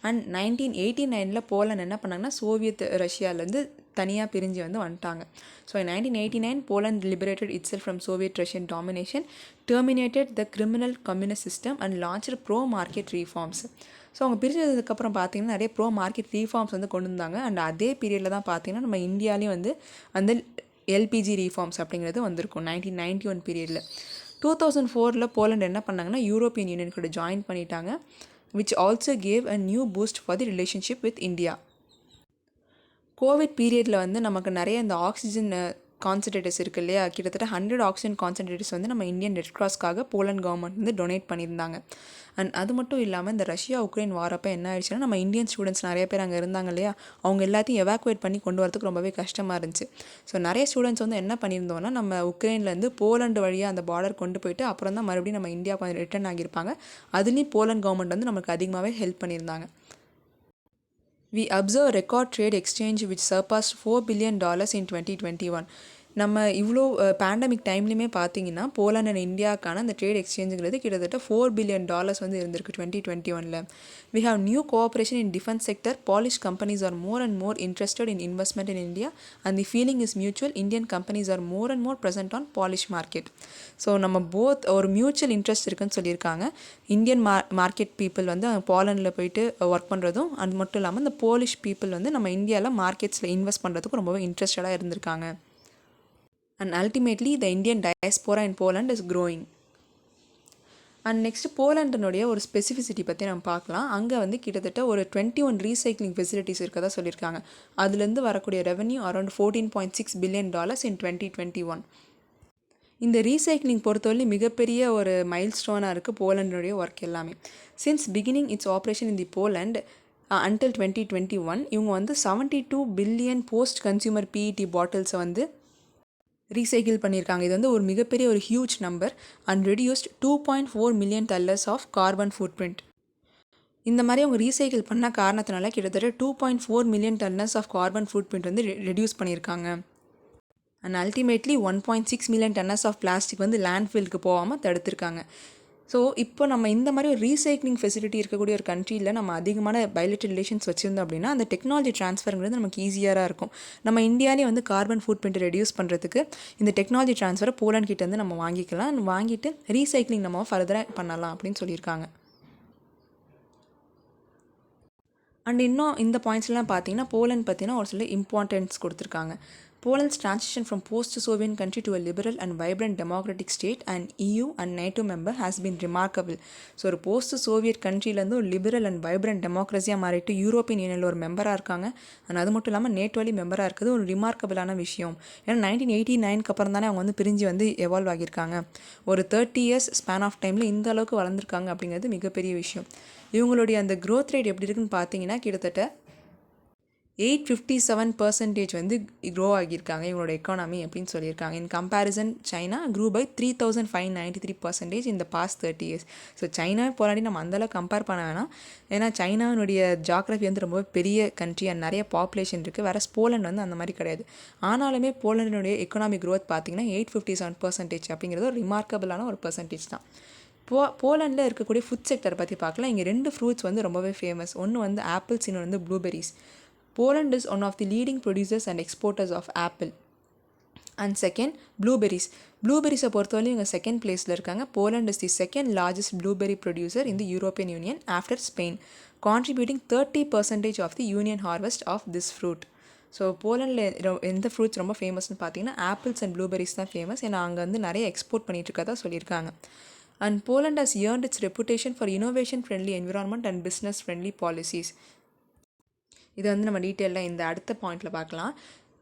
And 1989 Poland என்ன பண்ணாங்கன்னா Soviet ரஷ்யாவிலேருந்து தனியாக பிரிஞ்சு வந்து வந்துட்டாங்க. So 1989 Poland liberated itself from Soviet Russian domination, terminated the criminal communist system and launched bro market reforms. So அவங்க பிரிஞ்சதுக்கப்புறம் பார்த்திங்கன்னா நிறைய ப்ரோ மார்க்கெட் ரீஃபார்ம்ஸ் வந்து கொண்டு வந்தாங்க. அண்ட் அதே பீரியடில் தான் பார்த்திங்கன்னா நம்ம இந்தியாவிலையும் வந்து அந்த எல்பிஜி ரீஃபார்ம்ஸ் அப்படிங்கிறது வந்திருக்கும் 1991 பீரியடில். 2004 போலாண்ட் என்ன பண்ணாங்கன்னா யூரோப்பியன் யூனியன் கூட ஜாயின் பண்ணிட்டாங்க, which also gave a new boost for the relationship with India. Covid பீரியடில் வந்து நமக்கு நிறைய இந்த ஆக்சிஜன் கான்சன்ட்ரேட்டர்ஸ் இருக்குது இல்லையா, கிட்டத்தட்ட 100 ஆக்சிஜன் கான்சன்ட்ரேட்டர்ஸ் வந்து நம்ம இந்தியன் ரெட் கிராஸ்க்காக போலாண்ட் கவர்மெண்ட் வந்து டொனேட் பண்ணியிருந்தாங்க. அண்ட் அது மட்டும் இல்லாமல் இந்த ரஷ்யா உக்ரைன் வாரப்போ என்ன ஆயிடுச்சுன்னா நம்ம இந்தியன் ஸ்டூடெண்ட்ஸ் நிறைய பேர் அங்கே இருந்தாங்க இல்லையா, அவங்க எல்லாத்தையும் எவாக்குவேட் பண்ணி கொண்டு வரதுக்கு ரொம்பவே கஷ்டமாக இருந்துச்சு. ஸோ நிறைய ஸ்டூடெண்ட்ஸ் வந்து என்ன பண்ணியிருந்தோன்னா நம்ம உக்ரைன்லேருந்து போலாண்டு வழியாக அந்த பார்டர் கொண்டு போயிட்டு அப்புறம் தான் மறுபடியும் நம்ம இந்தியாவுக்கு ரிட்டர்ன் ஆகியிருப்பாங்க. அதுலேயும் போலாண்ட் கவர்மெண்ட் வந்து நமக்கு அதிகமாகவே ஹெல்ப் பண்ணியிருந்தாங்க. We observe record trade exchange which surpassed $4 billion in 2021. நம்ம இவ்வளோ பேண்டமிக் டைம்லையுமே பார்த்தீங்கன்னா போலாண்ட் அண்ட் இந்தியாவுக்கான அந்த ட்ரேட் எக்ஸ்சேஞ்சுங்கிறது கிட்டத்தட்ட $4 billion வந்து இருந்திருக்கு 2021. We have new cooperation in defense sector. Polish companies are more and more interested in investment in India and the feeling is mutual. Indian companies are more and more present on Polish market. So நம்ம both ஒரு mutual interest இருக்குன்னு சொல்லியிருக்காங்க. Indian market people வந்து போலாண்டில் போயிட்டு work பண்ணுறதும் அது மட்டும் இல்லாமல் இந்த போலிஷ் பீப்புள் வந்து நம்ம இந்தியாவில் மார்க்கெட்ஸில் இன்வெஸ்ட் பண்ணுறதுக்கும் ரொம்பவே இன்ட்ரெஸ்டடாக இருந்திருக்காங்க. And ultimately the Indian diaspora in Poland is growing. And next போலாண்டினுடைய ஒரு ஸ்பெசிஃபிசிட்டி பற்றி நம்ம பார்க்கலாம். அங்கே வந்து கிட்டத்தட்ட ஒரு 21 ரீசைக்ளிங் ஃபெசிலிட்டிஸ் இருக்கதா சொல்லியிருக்காங்க. அதுலேருந்து வரக்கூடிய ரெவன்யூ அரௌண்ட் $14.6 billion in 2021. இந்த ரீசைக்ளிங் பொறுத்தவரை மிகப்பெரிய ஒரு மைல் ஸ்டோனாக இருக்குது போலாண்டினுடைய ஒர்க் எல்லாமே. Since beginning its operation in the Poland until 2021 இவங்க வந்து 72 பில்லியன் போஸ்ட் கன்சியூமர் பிஇடி பாட்டில்ஸை வந்து ரீசைக்கிள் பண்ணியிருக்காங்க. இது வந்து ஒரு மிகப்பெரிய ஒரு huge number and reduced 2.4 million dollars of carbon footprint. இந்த மாதிரி அவங்க ரீசைக்கிள் பண்ண காரணத்தினால கிட்டத்தட்ட 2.4 million tonnes of carbon footprint வந்து ரெடியூஸ் பண்ணியிருக்காங்க. And ultimately 1.6 million tonnes of plastic வந்து லேண்ட்ஃபில்க்கு போகாமல் தடுத்திருக்காங்க. ஸோ இப்போ நம்ம இந்த மாதிரி ஒரு ரீசைக்ளிங் ஃபெசிலிட்டி இருக்கக்கூடிய ஒரு கண்ட்ரியில் நம்ம அதிகமான பைலேட்டரல் ரிலேஷன்ஸ் வச்சுருந்தோம் அப்படின்னா அந்த டெக்னாலஜி ட்ரான்ஸ்ஃபருங்கிறது நமக்கு ஈஸியாக இருக்கும். நம்ம இந்தியாவிலே வந்து கார்பன் ஃபுட் பிரிண்ட் ரெடியூஸ் பண்ணுறதுக்கு இந்த டெக்னாலஜி ட்ரான்ஸ்ஃபரை போலண்ட் கிட்ட வந்து நம்ம வாங்கிக்கலாம். வாங்கிட்டு ரீசைக்ளிங் நம்ம ஃபர்தராக பண்ணலாம் அப்படின்னு சொல்லியிருக்காங்க. அண்ட் இன்னும் இந்த பாயிண்ட்ஸ்லாம் பார்த்தீங்கன்னா போலண்ட் பார்த்தீங்கன்னா ஒரு சில இம்பார்ட்டன்ஸ் கொடுத்துருக்காங்க. Poland's transition from post-Soviet country to a liberal and vibrant democratic state and EU and NATO member has been remarkable. So ஒரு போஸ்ட்-சோவியட் கண்ட்ரிலேருந்து ஒரு லிபரல் அண்ட் வைப்ரண்ட் டெமோக்ரஸியாக மாறிட்டு யூரோப்பியன் யூனியனில் ஒரு மெம்பராக இருக்காங்க. அண்ட் அது மட்டும் இல்லாமல் நேட்டோலி மெம்பராக இருக்கிறது ஒரு ரிமார்க்கபிளான விஷயம். ஏன்னா 1989 அப்புறம் தானே அவங்க வந்து பிரிஞ்சு வந்து எவால்வ் ஆகியிருக்காங்க. ஒரு 30 years ஸ்பேன் ஆஃப் டைமில் இந்த அளவுக்கு வளர்ந்துருக்காங்க அப்படிங்கிறது மிகப்பெரிய விஷயம். இவங்களுடைய அந்த க்ரோத் ரேட் எப்படி இருக்குன்னு பார்த்தீங்கன்னா கிட்டத்தட்ட 857% வந்து க்ரோ ஆகியிருக்காங்க இவங்களோட எக்கானமி அப்படின்னு சொல்லியிருக்காங்க. In comparison China grew by 3593% இந்த பாஸ்ட் 30 years. ஸோ சைனா போராடி நம்ம அந்தளவுக்கு கம்பேர் பண்ண வேணாம். ஏன்னா சைனாவுடைய ஜாக்ரஃபி வந்து ரொம்ப பெரிய கண்ட்ரி அண்ட் நிறைய பாப்புலேஷன் இருக்குது. வேறு போலண்ட் வந்து அந்த மாதிரி கிடையாது. ஆனாலுமே போலண்டினுடைய எக்கனாமிக் க்ரோத் பார்த்தீங்கன்னா 857% அப்படிங்கிறது ஒரு ரிமார்க்கபிளான ஒரு பர்சன்டேஜ் தான். போலண்டில் இருக்கக்கூடிய ஃபுட் செக்டர் பற்றி பார்க்கலாம். இங்கே 2 ஃப்ரூட்ஸ் வந்து ரொம்பவே ஃபேமஸ். ஒன்று வந்து ஆப்பிள்ஸ், இன்னொன்று வந்து blueberries. Poland is one of the leading producers and exporters of apple. And second, blueberries. Blueberries பொறுத்தவரை இவங்க செகண்ட் பிளேஸில் இருக்காங்க. Poland is the second largest blueberry producer in the European Union after Spain, contributing 30% of the union harvest of this fruit. So போலண்டில் எந்த fruits ரொம்ப ஃபேமஸ்னு பார்த்தீங்கன்னா apples and blueberries தான் ஃபேமஸ். ஏன்னா அங்கே வந்து நிறைய எக்ஸ்போர்ட் பண்ணிட்டு இருக்கதா சொல்லியிருக்காங்க. And Poland has earned its reputation for innovation-friendly environment and business-friendly policies. இதை வந்து நம்ம டீட்டெயிலாக இந்த அடுத்த பாயிண்டில் பார்க்கலாம்.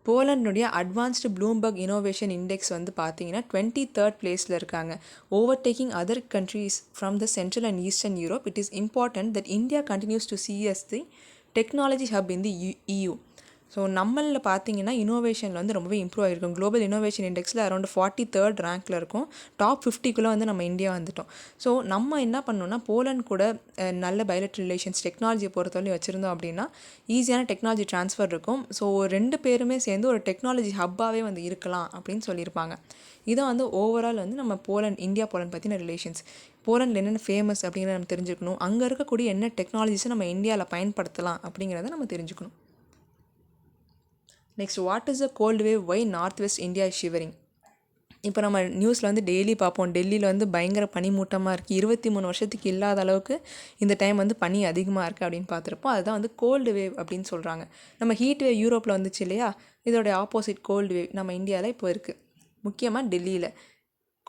போலண்டுடைய அட்வான்ஸ்டு ப்ளூம்பர்க் இனோவேஷன் இண்டெக்ஸ் வந்து பார்த்தீங்கன்னா 23rd பிளேஸில் இருக்காங்க. Overtaking other countries from the central and eastern Europe. It is important that India continues to see as the technology hub in the EU. So நம்மளில் பார்த்தீங்கன்னா இனோவேஷனில் வந்து ரொம்பவே இம்ப்ரூவ் ஆகிருக்கும். குளோபல் இனோவேஷன் இண்டெக்ஸில் அரௌண்ட் 43rd ரேங்க்கில் இருக்கும். டாப் 50க்குள்ளே வந்து நம்ம இந்தியா வந்துட்டோம். ஸோ நம்ம என்ன பண்ணோம்னா போலண்ட் கூட நல்ல பைலேட்டரல் ரிலேஷன்ஸ் டெக்னாலஜியை பொறுத்தவரையும் வச்சுருந்தோம் அப்படின்னா ஈஸியான டெக்னாலஜி ட்ரான்ஸ்ஃபர் இருக்கும். ஸோ 2 பேருமே சேர்ந்து ஒரு டெக்னாலஜி ஹப்பாகவே வந்து இருக்கலாம் அப்படின்னு சொல்லியிருப்பாங்க. இதை வந்து ஓவரால் வந்து நம்ம இந்தியா போலண்ட் பற்றின ரிலேஷன்ஸ். போலண்டில் என்னென்ன ஃபேமஸ் அப்படிங்கிறத நம்ம தெரிஞ்சுக்கணும். அங்கே இருக்கக்கூடிய என்ன டெக்னாலஜிஸை நம்ம இந்தியாவில் பயன்படுத்தலாம் அப்படிங்கிறத நம்ம தெரிஞ்சுக்கணும். Next, what is a cold wave, why north west India is shivering. இப்போ நம்ம நியூஸில் வந்து டெய்லி பார்ப்போம். டெல்லியில் வந்து பயங்கர பனிமூட்டமாக இருக்குது. 23 வருஷத்துக்கு இல்லாத அளவுக்கு இந்த டைம் வந்து பனி அதிகமாக இருக்குது அப்படின்னு பார்த்துருப்போம். அதுதான் வந்து கோல்டு வேவ் அப்படின்னு சொல்கிறாங்க. நம்ம ஹீட் வேவ் யூரோப்பில் வந்துச்சு இல்லையா, இதோடைய ஆப்போசிட் கோல்டு வேவ் நம்ம இந்தியாவில் இப்போ இருக்குது, முக்கியமாக டெல்லியில்.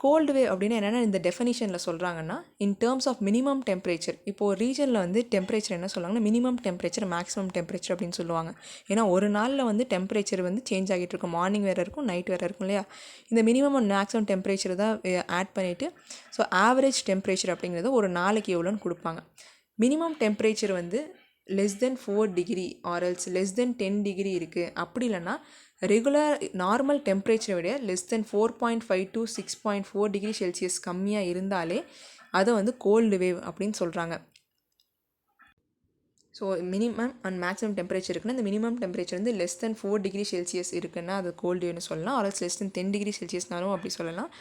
கோல்டு வேவ் அப்படின்னா என்னென்னா இந்த டெஃபினிஷனில் சொல்கிறாங்கன்னா in terms of minimum temperature. இப்போது ஒரு ரீஜனில் வந்து டெம்பரேச்சர் என்ன சொல்லுவாங்கன்னா மினிமம் டெம்பரேச்சர், மேக்ஸிமம் டெம்பரேச்சர் அப்படின்னு சொல்லுவாங்க. ஏன்னா ஒரு நாளில் வந்து டெம்பரேச்சர் வந்து சேஞ்ச் ஆகிட்டு இருக்கும். மார்னிங் வேறு இருக்கும், நைட் வேறு இருக்கும் இல்லையா. இந்த மினிமம் அண்ட் மேக்ஸிமம் டெம்பரேச்சர் தான் ஆட் பண்ணிவிட்டு ஸோ ஆவரேஜ் டெம்பரேச்சர் அப்படிங்கிறது ஒரு நாளைக்கு எவ்வளோன்னு கொடுப்பாங்க. மினிமம் டெம்பரேச்சர் வந்து less than 4 degree or else less than 10 degree இருக்குது. அப்படி இல்லைன்னா ரெகுலர் நார்மல் டெம்பரேச்சரை விட less than 4.5 to 6.4 degree Celsius கம்மியாக இருந்தாலே அதை வந்து கோல்டு வேவ் அப்படின்னு சொல்கிறாங்க. So minimum and maximum temperature இருக்குன்னா இந்த மினிமம் டெம்பரேச்சர் வந்து லெஸ் தென் 4 டிகிரி செல்சியஸ் இருக்குன்னா அது கோல்டு வேவ்னு சொல்லலாம். ஆர் லெஸ் தென் 10 டிகிரி செல்சியஸ்னாலும் அப்படி சொல்லலாம்.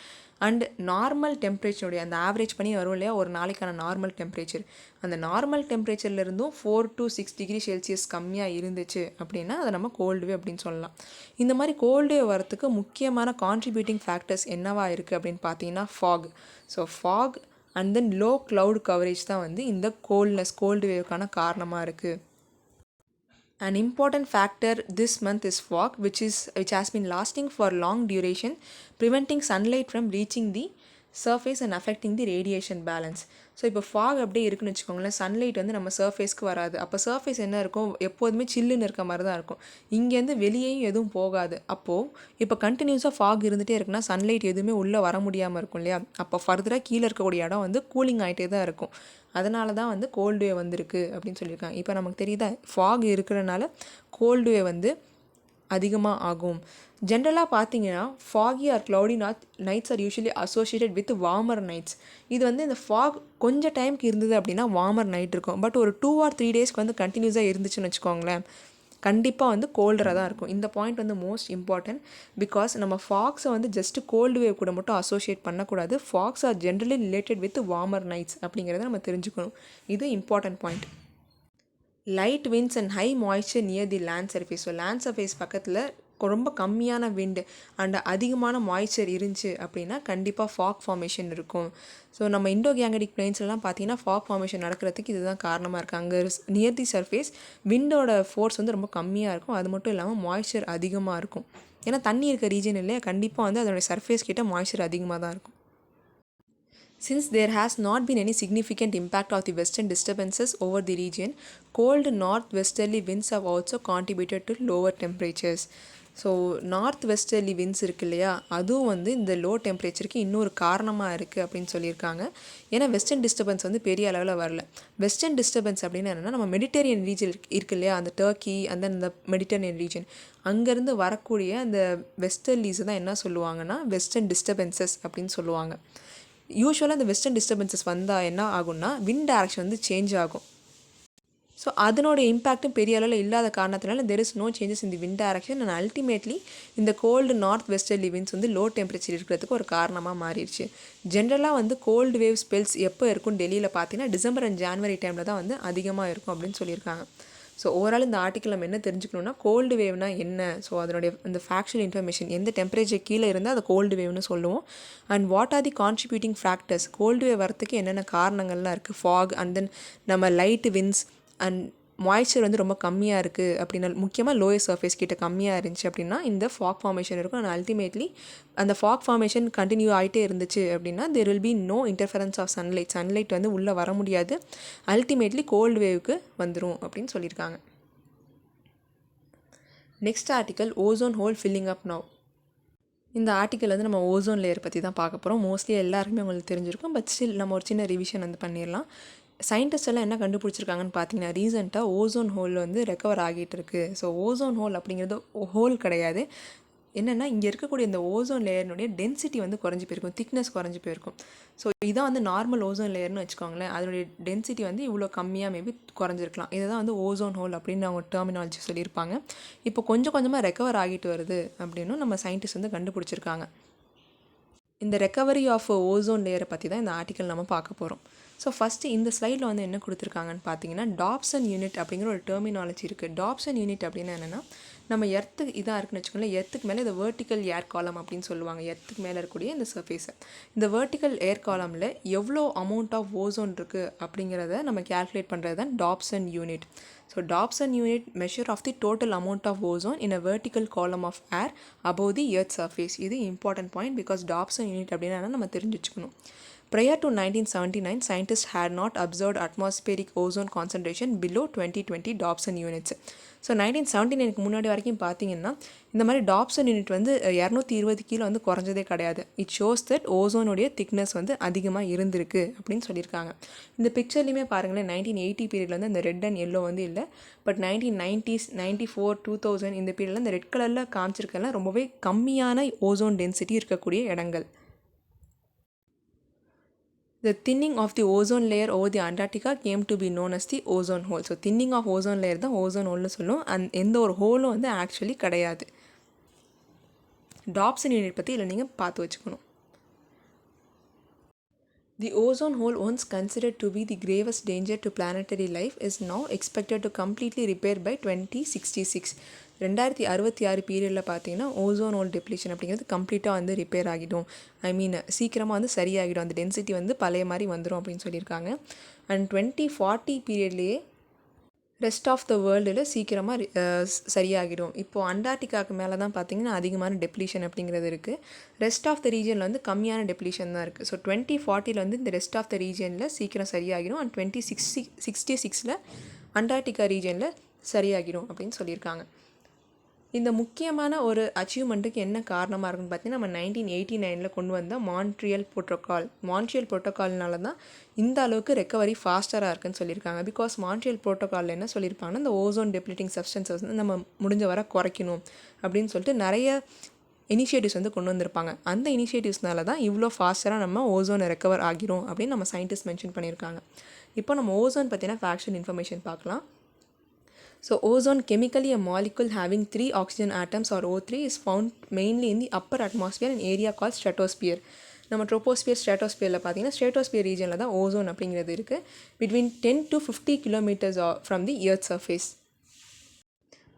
அண்ட் நார்மல் டெம்பரேச்சருடைய அந்த ஆவரேஜ் பண்ணி வரும் இல்லையா ஒரு நாளைக்கான நார்மல் டெம்பரேச்சர், அந்த நார்மல் டெம்பரேச்சர்லேருந்தும் 4 to 6 டிகிரி செல்சியஸ் கம்மியாக இருந்துச்சு அப்படின்னா அதை நம்ம கோல்டு வேவ் அப்படின்னு சொல்லலாம். இந்த மாதிரி கோல்டு வேவ் வரத்துக்கு முக்கியமான கான்ட்ரிபியூட்டிங் ஃபேக்டர்ஸ் என்னவா இருக்குது அப்படின்னு பார்த்தீங்கன்னா fog. So fog and then low cloud coverage தான் வந்து இந்த கோல்டு வேவ்க்கான காரணமாக இருக்குது. An important factor this month is fog, which has been lasting for long duration, preventing sunlight from reaching the surface and affecting the radiation balance. So இப்போ fog அப்படியே இருக்குன்னு வச்சுக்கோங்களேன், sunlight வந்து நம்ம சர்ஃபேஸ்க்கு வராது. அப்போ சர்ஃபேஸ் என்ன இருக்கும், எப்போதுமே சில்லுன்னு இருக்க மாதிரி தான் இருக்கும். இங்கேருந்து வெளியேயும் எதுவும் போகாது. அப்போது இப்போ கண்டினியூஸாக ஃபாக் இருந்துகிட்டே இருக்குன்னா சன்லைட் எதுவுமே உள்ளே வர முடியாமல் இருக்கும் இல்லையா. அப்போ ஃபர்தராக கீழே இருக்கக்கூடிய இடம் வந்து கூலிங் ஆகிட்டே தான் இருக்கும். அதனால தான் வந்து கோல்டு வேவ் வந்திருக்கு அப்படின்னு சொல்லியிருக்காங்க. இப்போ நமக்கு தெரியுதா ஃபாக் இருக்கிறனால கோல்டு வேவ் வந்து அதிகமாக ஆகும். ஜென்ரலாக பார்த்தீங்கன்னா foggy or cloudy nights are usually associated with warmer nights. இது வந்து இந்த ஃபாக் கொஞ்சம் டைமுக்கு இருந்தது அப்படின்னா வார்மர் நைட் இருக்கும். பட் ஒரு 2 or 3 டேஸ்க்கு வந்து கண்டினியூஸாக இருந்துச்சுன்னு வச்சுக்கோங்களேன், கண்டிப்பாக வந்து கோல்டராக தான் இருக்கும். இந்த பாயிண்ட் வந்து மோஸ்ட் இம்பார்ட்டன்ட். பிகாஸ் நம்ம ஃபாக்ஸை வந்து ஜஸ்ட் கோல்டு வேவ் கூட மட்டும் அசோசியேட் பண்ணக்கூடாது. Fogs are generally related with warmer nights அப்படிங்கிறத நம்ம தெரிஞ்சுக்கணும். இது important point. Light winds and high moisture near the land surface. So land surface பக்கத்தில் ரொம்ப கம்மியான விண்டு அண்ட் அதிகமான மாய்ஸ்சர் இருந்துச்சு அப்படின்னா கண்டிப்பாக ஃபாக் ஃபார்மேஷன் இருக்கும். ஸோ நம்ம இண்டோ கேங்கடிக் பிளைன்ஸ்லாம் பார்த்தீங்கன்னா ஃபாக் ஃபார்மேஷன் நடக்கிறதுக்கு இதுதான் காரணமாக இருக்குது. அங்கே நியர் தி சர்ஃபேஸ் விண்டோட ஃபோர்ஸ் வந்து ரொம்ப கம்மியாக இருக்கும். அது மட்டும் இல்லாமல் மாய்ஸ்சர் அதிகமாக இருக்கும். ஏன்னா தண்ணி இருக்க ரீஜன் இல்லையா, கண்டிப்பாக வந்து அதோடய சர்ஃபேஸ் கிட்ட மாய்ஸ்சர் அதிகமாக தான் இருக்கும். Since there has not been any significant impact of the western disturbances over the region, cold northwesterly winds have also contributed to lower temperatures. So north westerly winds இருக்கு இல்லையா, அதுவும் வந்து இந்த லோ டெம்பரேச்சருக்கு இன்னொரு காரணமாக இருக்குது அப்படின்னு சொல்லியிருக்காங்க. ஏன்னா வெஸ்டர்ன் டிஸ்டர்பன்ஸ் வந்து பெரிய அளவில் வரல. வெஸ்டர்ன் டிஸ்டர்பன்ஸ் அப்படின்னு என்னென்னா நம்ம மெடிட்டரேனியன் ரீஜன் இருக்கு இல்லையா, அந்த டர்க்கி அந்த இந்த மெடிட்டரேனியன் ரீஜன் அங்கேருந்து வரக்கூடிய அந்த வெஸ்டர்லீஸை தான் என்ன சொல்லுவாங்கன்னா வெஸ்டர்ன் டிஸ்டர்பன்சஸ் அப்படின்னு சொல்லுவாங்க. யூஸ்வலாக இந்த வெஸ்டர்ன் டிஸ்டர்பன்சஸ் வந்தால் என்ன ஆகும்னா விண்ட் டைரக்ஷன் வந்து சேஞ்ச் ஆகும். ஸோ அதனோட இம்பேக்ட்டும் பெரிய அளவில் இல்லாத காரணத்தினால there is no changes in the wind direction and ultimately இந்த கோல்டு நார்த் வெஸ்டர்லி விண்ட்ஸ் வந்து லோ டெம்பரேச்சர் இருக்கிறதுக்கு ஒரு காரணமாக மாறிடுச்சு. ஜென்ரலாக வந்து கோல்டு வேவ் ஸ்பெல்ஸ் எப்போ இருக்கும் டெல்லியில் பார்த்தீங்கன்னா டிசம்பர் அண்ட் ஜான்வரி டைமில் தான் வந்து அதிகமாக இருக்கும் அப்படின்னு சொல்லியிருக்காங்க. ஸோ ஓவரால் இந்த ஆர்டிக்கல் நம்ம என்ன தெரிஞ்சுக்கணுன்னா கோல்டு வேவ்னா என்ன, ஸோ அதனுடைய அந்த ஃபேக்சுவல் இன்ஃபர்மேஷன் எந்த டெம்பரேச்சர் கீழே இருந்தால் அதை கோல்டு வேவ்னு சொல்லுவோம். And what are the contributing factors, cold wave வரத்துக்கு என்னென்ன காரணங்கள்லாம் இருக்குது, ஃபாக் அண்ட் தென் நம்ம லைட் விண்ட்ஸ் அண்ட் மாய்ஸ்சர் வந்து ரொம்ப கம்மியாக இருக்குது அப்படின்னா, முக்கியமாக லோயர் சர்ஃபேஸ் கிட்ட கம்மியாக இருந்துச்சு அப்படின்னா இந்த ஃபாக் ஃபார்மேஷன் இருக்கும். அண்ட் அல்டிமேட்லி அந்த ஃபாக் ஃபார்மேஷன் கண்டினியூ ஆகிட்டே இருந்துச்சு அப்படின்னா there will be no interference of sunlight வந்து உள்ளே வர முடியாது. அல்டிமேட்லி கோல்டு வேவுக்கு வந்துடும் அப்படின்னு சொல்லியிருக்காங்க. Next article ozone whole filling அப் நவ். இந்த ஆர்டிக்கல் வந்து நம்ம ஓசோன் லேயர் பற்றி தான் பார்க்க போகிறோம். மோஸ்ட்லி எல்லாருக்குமே உங்களுக்கு தெரிஞ்சிருக்கும். பட் ஸ்டில் நம்ம ஒரு சின்ன ரிவிஷன் வந்து பண்ணிடலாம். சயின்டிஸ்ட் எல்லாம் என்ன கண்டுபிடிச்சிருக்காங்கன்னு பார்த்தீங்கன்னா ரீசெண்டாக ஓசோன் ஹோல் வந்து ரெக்கவர் ஆகிட்டு இருக்குது. ஸோ ஓசோன் ஹோல் அப்படிங்கிறது ஹோல் கிடையாது. என்னென்னா இங்கே இருக்கக்கூடிய இந்த ஓசோன் லேயர்னுடைய டென்சிட்டி வந்து குறைஞ்சி போயிருக்கும், திக்னஸ் குறைஞ்சி போயிருக்கும். ஸோ இதான் வந்து நார்மல் ஓசோன் லேயர்னு வச்சுக்கோங்களேன். அதனுடைய டென்சிட்டி வந்து இவ்வளோ கம்மியாக மேபி குறைஞ்சிருக்கலாம். இதை தான் வந்து ஓசோன் ஹோல் அப்படின்னு அவங்க டெர்மினாலஜி சொல்லியிருப்பாங்க. இப்போ கொஞ்சம் கொஞ்சமாக ரெக்கவர் ஆகிட்டு வருது அப்படின்னு நம்ம சயின்டிஸ்ட் வந்து கண்டுபிடிச்சிருக்காங்க. இந்த ரெக்கவரி ஆஃப் ஓசோன் லேயரை பற்றி தான் இந்த ஆர்டிக்கல் நம்ம பார்க்க போகிறோம். ஸோ ஃபஸ்ட்டு இந்த ஸ்லைடில் வந்து என்ன கொடுத்துருக்காங்கன்னு பார்த்தீங்கன்னா டாப்சன் யூனிட் அப்படிங்கிற ஒரு டெர்மினாலஜி இருக்குது. டாப்சன் யூனிட் அப்படின்னா என்னென்னா நம்ம எர்த்துக்கு இதாக இருக்குன்னு வச்சுக்கோங்களேன், எர்த்துக்கு மேலே இந்த வெர்டிக்கல் ஏர் காலம் அப்படின்னு சொல்லுவாங்க. எர்த்துக்கு மேலே இருக்கக்கூடிய இந்த சர்ஃபேஸை, இந்த வெர்டிக்கல் ஏர் காலமில் எவ்வளோ அமௌண்ட் ஆஃப் ஓசோன் இருக்குது அப்படிங்கிறத நம்ம கேல்குலேட் பண்ணுறது தான் Dobson unit. So Dobson unit measure of the total amount of ozone in a vertical column of air above the earth surface. இது important point because Dobson unit அப்படின்னா நம்ம தெரிஞ்சு வச்சுக்கணும். Prior to 1979, scientists had not observed atmospheric ozone concentration below 2020 Dobson units. So 1979க்கு முன்னாடி வரைக்கும் பார்த்தீங்கன்னா இந்த மாதிரி டாப்சன் யூனிட் வந்து 220 கிலோ வந்து குறைஞ்சதே கிடையாது. இட் ஷோஸ் தட் ஓசோனுடைய திக்னஸ் வந்து அதிகமாக இருந்திருக்கு அப்படின்னு சொல்லியிருக்காங்க. இந்த பிக்சர்லையுமே பாருங்களேன் 1980 பீரியடில் வந்து அந்த ரெட் அண்ட் எல்லோ வந்து இல்லை. பட் 1990s 94 2000 இந்த பீரியடில் இந்த ரெட் கலரில் காமிச்சிருக்கலாம் ரொம்பவே கம்மியான ஓசோன் டென்சிட்டி இருக்கக்கூடிய இடங்கள். The thinning of the ozone layer over the Antarctica came to be known as the ozone hole. So thinning of ozone layer தான் ozone hole சொல்லும். அண்ட் எந்த ஒரு ஹோலும் வந்து ஆக்சுவலி கிடையாது. டாப்சன் யூனிட் பற்றி இல்லை நீங்கள் பார்த்து வச்சுக்கணும். The ozone hole, once considered to be the gravest danger to planetary life, is now expected to completely repair by 2066. 2066 பீரியடில் பார்த்தீங்கன்னா ஓசோன் ஹோல் டெப்ளீஷன் அப்படிங்கிறது கம்ப்ளீட்டாக வந்து ரிப்பேர் ஆகிடும். சீக்கிரமாக வந்து சரியாகிடும், அந்த டென்சிட்டி வந்து பழைய மாதிரி வந்துடும் அப்படின்னு சொல்லியிருக்காங்க. அண்ட் 2040 பீரியட்லேயே ரெஸ்ட் ஆஃப் த வேர்ல்டில் சீக்கிரமாக சரியாகிடும். இப்போது அண்டார்டிகாவுக்கு மேலே தான் பார்த்திங்கன்னா அதிகமான டெப்ளீஷன் அப்படிங்கிறது இருக்குது. ரெஸ்ட் ஆஃப் த ரீஜனில் வந்து கம்மியான டெப்ளீஷன் தான் இருக்குது. ஸோ 2040 வந்து இந்த ரெஸ்ட் ஆஃப் த ரீஜனில் சீக்கிரம் சரியாகிடும். அண்ட் 2066 அண்டார்டிகா ரீஜனில் சரியாகிடும் அப்படின்னு சொல்லியிருக்காங்க. இந்த முக்கியமான ஒரு அச்சீவ்மெண்ட்டுக்கு என்ன காரணமாக இருக்குன்னு பார்த்தீங்கன்னா நம்ம 1989 கொண்டு வந்த மான்ட்ரியல் புரோட்டோகால்னால தான் இந்த அளவுக்கு ரெக்கவரி ஃபாஸ்டராக இருக்குன்னு சொல்லியிருக்காங்க. பிகாஸ் மான்ட்ரியல் புரோட்டோகாலில் என்ன சொல்லியிருப்பாங்கன்னா இந்த ஓசோன் டெப்ளீட்டிங் சப்ஸ்டன்ஸை வந்து நம்ம முடிஞ்ச வரை குறைக்கணும் அப்படின்னு சொல்லிட்டு நிறைய இனிஷியேட்டிவ்ஸ் வந்து கொண்டு வந்திருப்பாங்க. அந்த இனிஷியேட்டிவ்ஸ்னால தான் இவ்வளோ ஃபாஸ்டராக நம்ம ஓசோனை ரெக்கவர் ஆகிரும் அப்படின்னு நம்ம சயின்டிஸ்ட் மென்ஷன் பண்ணியிருக்காங்க. இப்போ நம்ம ஓசோன் பற்றின ஃபேக்ஷன் இன்ஃபர்மேஷன் பார்க்கலாம். So ozone, chemically a molecule having 3 oxygen atoms or O3, is found mainly in the upper atmosphere in area called stratosphere. நம்ம ட்ரோபோஸ்பியர் ஸ்ட்ராட்டோஸ்பியரில் பார்த்தீங்கன்னா ஸ்ட்ராட்டோஸ்பியர் ரீஜனில் தான் ஓசோன் அப்படிங்கிறது இருக்குது. Between 10 to 50 kilometers from the earth surface.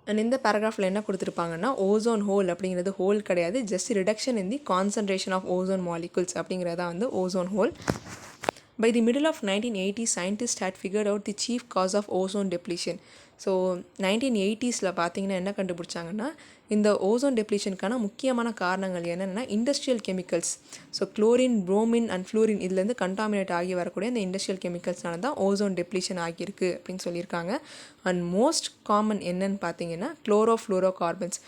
And இந்த பேராகிராஃபில் என்ன கொடுத்துருப்பாங்கன்னா ஓசோன் ஹோல் அப்படிங்கிறது ஹோல் கிடையாது, just reduction in the concentration of ozone molecules அப்படிங்கிறதா வந்து ozone hole. By the middle of 1980s, scientists had figured out the chief cause of ozone depletion. So 1980s பார்த்தீங்கன்னா என்ன கண்டுபிடிச்சாங்கன்னா இந்த ஓசோன் டெப்ளீஷனுக்கான முக்கியமான காரணங்கள் என்னென்னா industrial chemicals. So chlorine, bromine and fluorine இதுலேருந்து contaminate ஆகி வரக்கூடிய இந்த இண்டஸ்ட்ரியல் கெமிக்கல்ஸ்னால தான் ஓசோன் டெப்ளீஷன் ஆகியிருக்கு அப்படின்னு சொல்லியிருக்காங்க. அண்ட் மோஸ்ட் காமன் என்னன்னு பார்த்தீங்கன்னா குளோரோஃப்ளூரோகார்பன்ஸ்.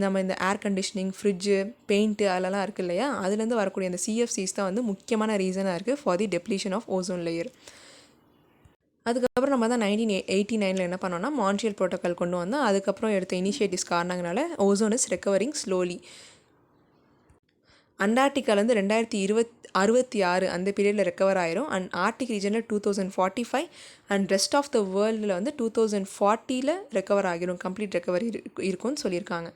நம்ம இந்த ஏர் கண்டிஷனிங், ஃப்ரிட்ஜு, பெயிண்ட்டு அதெல்லாம் இருக்குது இல்லையா, அதுலேருந்து வரக்கூடிய அந்த சிஎஃப்சிஸ் தான் வந்து முக்கியமான ரீசனாக இருக்குது for the depletion of ozone layer. அதுக்கப்புறம் நம்ம தான் 1989 என்ன பண்ணோம்னா மான்ட்ரியல் புரோட்டோகால் கொண்டு வந்தோம். அதுக்கப்புறம் எடுத்த இனிஷியேட்டிவ்ஸ் காரணங்களால ஓசோன் இஸ் ரெக்கவரிங் ஸ்லோலி. அண்டார்டிகாலேருந்து 2066 அந்த பீரியடில் ரெக்கவர் ஆயிரும். அண்ட் ஆர்டிக் ரீஜனில் 2045 அண்ட் ரெஸ்ட் ஆஃப் த வேர்ல்டில் வந்து 2040 ரெக்கவர் ஆகிரும், கம்ப்ளீட் ரெக்கவரி இருக்கும்னு சொல்லியிருக்காங்க.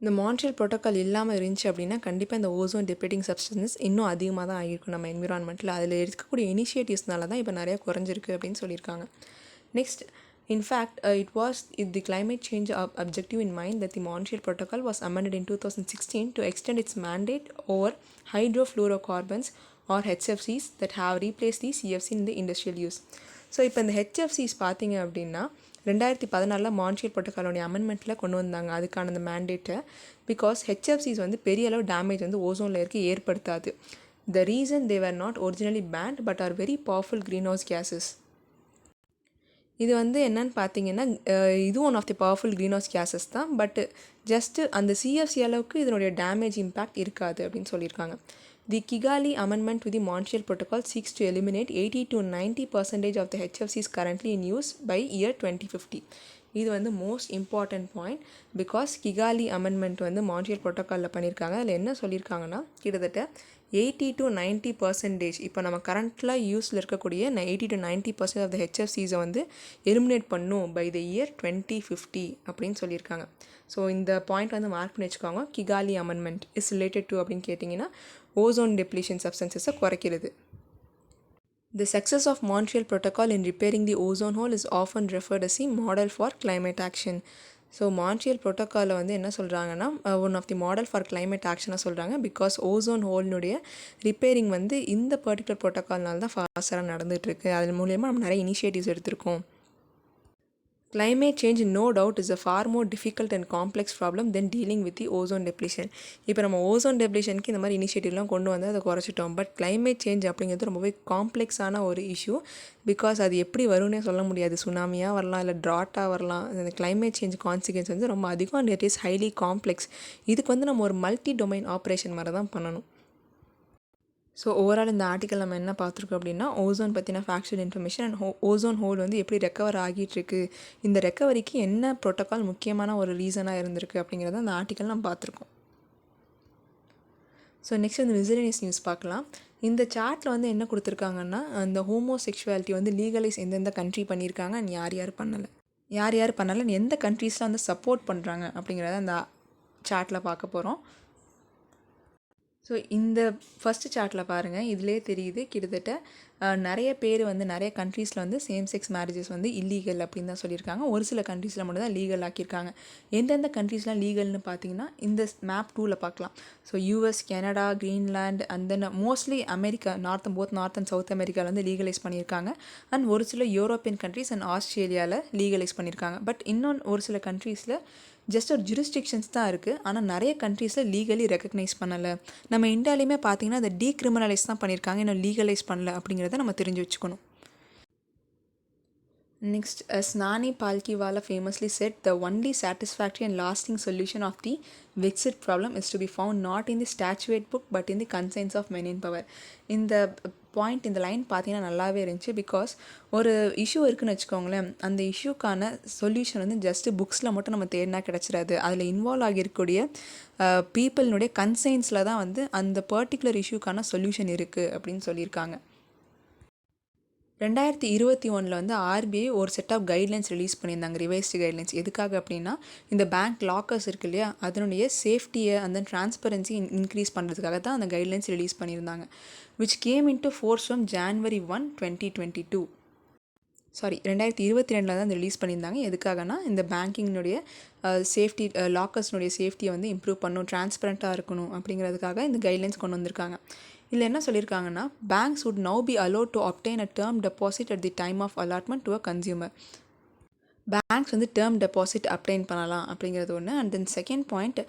இந்த மான்ட்ரியல் புரோட்டோகால் இல்லாமல் இருந்துச்சு அப்படின்னா கண்டிப்பாக இந்த ஓசோன் டெப்ளீட்டிங் சப்ஸ்டன்ஸ் இன்னும் அதிகமாக தான் ஆகியிருக்கும் நம்ம என்விரான்மெண்ட்டில். அதில் இருக்கக்கூடிய இனிஷியேட்டிவ்ஸ்னால தான் இப்போ நிறையா குறைஞ்சிருக்கு அப்படின்னு சொல்லியிருக்காங்க. Next, in fact, it was the climate change objective in mind that the Montreal Protocol was amended in 2016 to extend its mandate over hydrofluorocarbons or HFCs that have replaced the CFC in the industrial use. So இப்போ இந்த HFCs பார்த்தீங்க அப்படின்னா 2014 Montreal புரோட்டோகாலோடைய அமெண்ட்மெண்ட்டில் கொண்டு வந்தாங்க அதுக்கான அந்த மேண்டேட்டை. Because ஹெச்எஃப்சிஸ் வந்து பெரிய அளவு டேமேஜ் வந்து ஓசோன் லேயருக்கு ஏற்படுத்தாது. The reason they were not originally banned but are very powerful greenhouse gases. இது வந்து என்னன்னு பார்த்தீங்கன்னா இது one of the powerful greenhouse gases தான். பட் ஜஸ்ட்டு அந்த சிஎஃப்சி அளவுக்கு இதனுடைய டேமேஜ் இம்பேக்ட் இருக்காது அப்படின்னு சொல்லியிருக்காங்க. The Kigali Amendment to the Montreal Protocol seeks to eliminate 80 to 90% of the HFCs currently in use by year 2050. இது வந்து most important point. Because Kigali amendment வந்து மான்ட்ரியல் புரோட்டோக்காலில் பண்ணியிருக்காங்க. அதில் என்ன சொல்லியிருக்காங்கன்னா கிட்டத்தட்ட 80 to 90% இப்போ நம்ம கரண்ட்டில் யூஸில் இருக்கக்கூடிய 80 to 90% ஆஃப் த ஹெச்எஃப்சிஸை வந்து எலிமினேட் பண்ணும் பை த இயர் 2050 அப்படின்னு சொல்லியிருக்காங்க. ஸோ இந்த பாயிண்ட் வந்து மார்க் பண்ணி வச்சுக்கோங்க. Kigali amendment is related to அப்படின்னு கேட்டிங்கன்னா ஓசோன் டெப்ளீஷன் சப்ஸ்டன்சஸை குறைக்கிறது. The success of Montreal Protocol in repairing the ozone hole is often referred as a model for climate action. So Montreal புரோட்டோக்காலில் வந்து என்ன சொல்கிறாங்கன்னா one of the model for climate ஆக்ஷனாக சொல்கிறாங்க. Because ozone ஹோல்னுடைய repairing வந்து இந்த particular புரோட்டோக்கால்னால தான் ஃபாஸ்டராக நடந்துகிட்ருக்கு. அது மூலயமா நம்ம நிறைய இனிஷியேட்டிவ்ஸ் எடுத்திருக்கோம். Climate change, no doubt, is a far more difficult and complex problem than dealing with the ozone depletion. இப்போ நம்ம ஓசோன் டெப்ளீஷனுக்கு இந்த மாதிரி இனிஷியேட்டிவ்லாம் கொண்டு வந்து அதை குறைச்சிட்டோம். பட் climate change அப்படிங்கிறது ரொம்பவே காம்ப்ளெக்ஸான ஒரு இஷ்யூ. பிகாஸ் அது எப்படி வரும்னே சொல்ல முடியாது. சுனாமியாக வரலாம், இல்லை ட்ராட்டாக வரலாம். அந்த climate change கான்சிக்வன்ஸ் வந்து ரொம்ப அதிகம் and it is highly complex. இதுக்கு வந்து நம்ம ஒரு மல்டி டொமைன் ஆப்ரேஷன் மாதிரி தான் பண்ணணும். ஸோ ஓவரால் இந்த ஆர்டிக்கல் நம்ம என்ன பார்த்துருக்கோம் அப்படின்னா ஓசோன் பற்றின factual information and ozone whole வந்து எப்படி ரெக்கவர் ஆகிட்டுருக்கு, இந்த ரெக்கவரிக்கு என்ன ப்ரோட்டோக்கால் முக்கியமான ஒரு ரீசனாக இருந்திருக்கு அப்படிங்கிறத அந்த ஆர்டிக்கல் நம்ம பார்த்துருக்கோம். ஸோ நெக்ஸ்ட் வந்து மிஸ்செலேனியஸ் நியூஸ் பார்க்கலாம். இந்த சார்ட்டில் வந்து என்ன கொடுத்துருக்காங்கன்னா அந்த ஹோமோசெக்சுவாலிட்டி வந்து லீகலைஸ் எந்தெந்த கண்ட்ரி பண்ணியிருக்காங்க அண்ட் யார் யார் பண்ணலை எந்த கண்ட்ரீஸில் வந்து சப்போர்ட் பண்ணுறாங்க அப்படிங்கிறத அந்த சார்ட்டில் பார்க்க போகிறோம். ஸோ இந்த ஃபஸ்ட்டு சார்ட்டில் பாருங்கள், இதிலே தெரியுது கிட்டத்தட்ட நிறைய பேர் வந்து நிறைய கண்ட்ரீஸில் வந்து சேம் செக்ஸ் மேரேஜஸ் வந்து இல்லீகல் அப்படின்னு தான் சொல்லியிருக்காங்க. ஒரு சில கண்ட்ரீஸில் மட்டும் தான் லீகல் ஆக்கியிருக்காங்க. எந்தெந்த கண்ட்ரீஸ்லாம் லீகல்னு பார்த்தீங்கன்னா இந்த மேப் 2ல் பார்க்கலாம். So US, Canada, Greenland and then mostly America, north and south அமெரிக்காவில் வந்து லீகலைஸ் பண்ணியிருக்காங்க. அண்ட் ஒரு சில யூரோப்பியன் கண்ட்ரீஸ் அண்ட் ஆஸ்திரேலியாவில் லீகலைஸ் பண்ணியிருக்காங்க. பட் இன்னொன்று ஒரு சில கண்ட்ரீஸில் ஜஸ்ட் ஒரு ஜூரிஸ்டிக்ஷன்ஸ் தான் இருக்குது. ஆனால் நிறைய கண்ட்ரீஸில் லீகலி ரெக்கக்னைஸ் பண்ணலை. நம்ம இந்தியாலையுமே பார்த்தீங்கன்னா அதை டீக்ரிமினலைஸ் தான் பண்ணியிருக்காங்க, இன்னும் லீகலைஸ் பண்ணல அப்படிங்கிறத நம்ம தெரிஞ்சு வச்சுக்கணும். Next, as Nani Palkiwala famously said, the only satisfactory and lasting solution of the Vexit problem is to be found not in the statute book but in the conscience of men in power. இந்த point இந்த line பார்த்தீங்கன்னா நல்லாவே இருந்துச்சு. Because ஒரு issue இருக்குன்னு வச்சுக்கோங்களேன், அந்த இஷ்யூக்கான solution வந்து ஜஸ்ட்டு புக்ஸில் மட்டும் நம்ம தேடினா கிடச்சிடாது. அதில் இன்வால்வ் ஆகியிருக்கக்கூடிய பீப்புளினுடைய கன்சைன்ஸில் தான் வந்து அந்த பர்டிகுலர் இஷ்யூக்கான சொல்யூஷன் இருக்குது அப்படின்னு சொல்லியிருக்காங்க. 2021 வந்து ஆர்பிஐ ஒரு செட் ஆஃப் கைட்லைன்ஸ் ரிலீஸ் பண்ணியிருந்தாங்க, ரிவைஸ்டு கைட்லைன்ஸ். எதுக்காக அப்படின்னா, இந்த பேங்க் லாக்கர்ஸ் இருக்கு இல்லையா, அதனுடைய சேஃப்டியை அந்த டிரான்ஸ்பரன்சி இன்க்ரீஸ் பண்ணுறதுக்காக தான் அந்த கைட்லைன்ஸ் ரிலீஸ் பண்ணியிருந்தாங்க. Which game into force from January 1, 2022. 2022 தான் ரிலீஸ் பண்ணியிருந்தாங்க. எதுக்காகனா, இந்த பேங்கிங்கினுடைய சேஃப்டி, லாக்கர்ஸ்னுடைய சேஃப்டியை வந்து இம்ப்ரூவ் பண்ணணும், டிரான்ஸ்பரண்ட்டாக இருக்கணும் அப்படிங்கிறதுக்காக இந்த கைட்லைன்ஸ் கொண்டு வந்திருக்காங்க. இதில் என்ன சொல்லியிருக்காங்கன்னா, banks would now be allowed to obtain a term deposit at the time of allotment to a consumer. Banks வந்து டேர்ம் டெபாசிட் அப்டைன் பண்ணலாம் அப்படிங்கிறது ஒன்று. அண்ட் தென் செகண்ட் பாயிண்ட்,